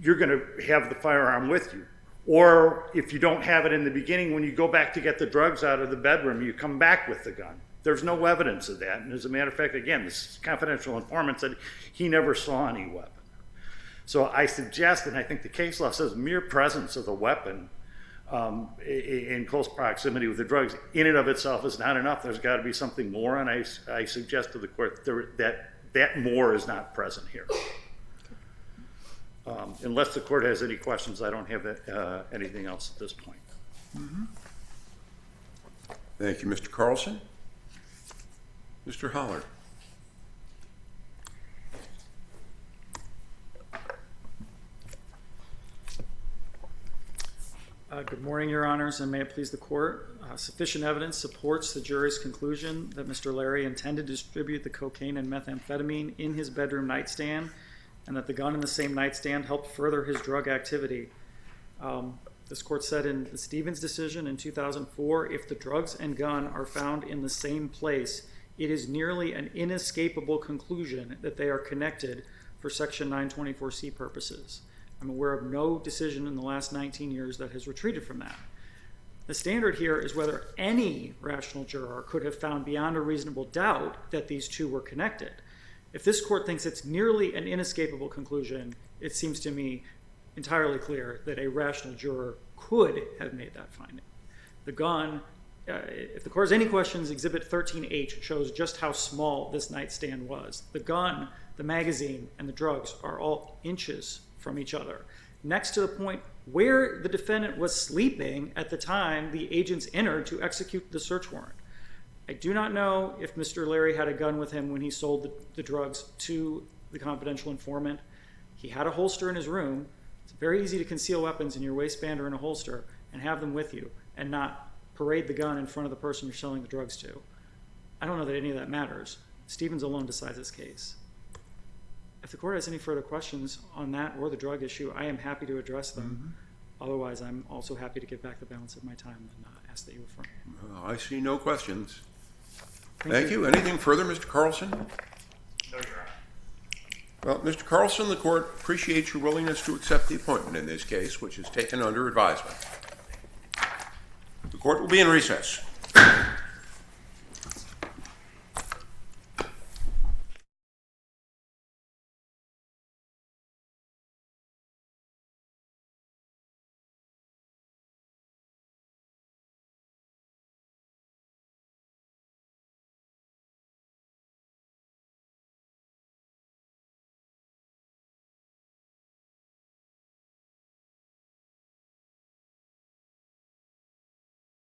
you're going to have the firearm with you. Or if you don't have it in the beginning, when you go back to get the drugs out of the bedroom, you come back with the gun. There's no evidence of that. And as a matter of fact, again, this confidential informant said he never saw any weapon. So I suggest, and I think the case law says, mere presence of the weapon in close proximity with the drugs in and of itself is not enough. There's got to be something more, and I suggest to the court that more is not present here. Unless the court has any questions, I don't have anything else at this point. Mm-hmm. Thank you, Mr. Carlson. Mr. Holler. Good morning, Your Honors, and may it please the court. Sufficient evidence supports the jury's conclusion that Mr. Larry intended to distribute the cocaine and methamphetamine in his bedroom nightstand, and that the gun in the same nightstand helped further his drug activity. This court said in the Stevens decision in 2004, if the drugs and gun are found in the same place, it is nearly an inescapable conclusion that they are connected for Section 924C purposes. I'm aware of no decision in the last 19 years that has retreated from that. The standard here is whether any rational juror could have found beyond a reasonable doubt that these two were connected. If this court thinks it's nearly an inescapable conclusion, it seems to me entirely clear that a rational juror could have made that finding. The gun, if the court has any questions, Exhibit 13H shows just how small this nightstand was. The gun, the magazine, and the drugs are all inches from each other, next to the point where the defendant was sleeping at the time the agents entered to execute the search warrant. I do not know if Mr. Larry had a gun with him when he sold the drugs to the confidential informant. He had a holster in his room. It's very easy to conceal weapons in your waistband or in a holster and have them with you and not parade the gun in front of the person you're selling the drugs to. I don't know that any of that matters. Stevens alone decides this case. If the court has any further questions on that or the drug issue, I am happy to address them. Otherwise, I'm also happy to give back the balance of my time and ask that you affirm. I see no questions. Thank you. Anything further, Mr. Carlson? No, Your Honor. Well, Mr. Carlson, the court appreciates your willingness to accept the appointment in this case, which is taken under advisement. The court will be in recess.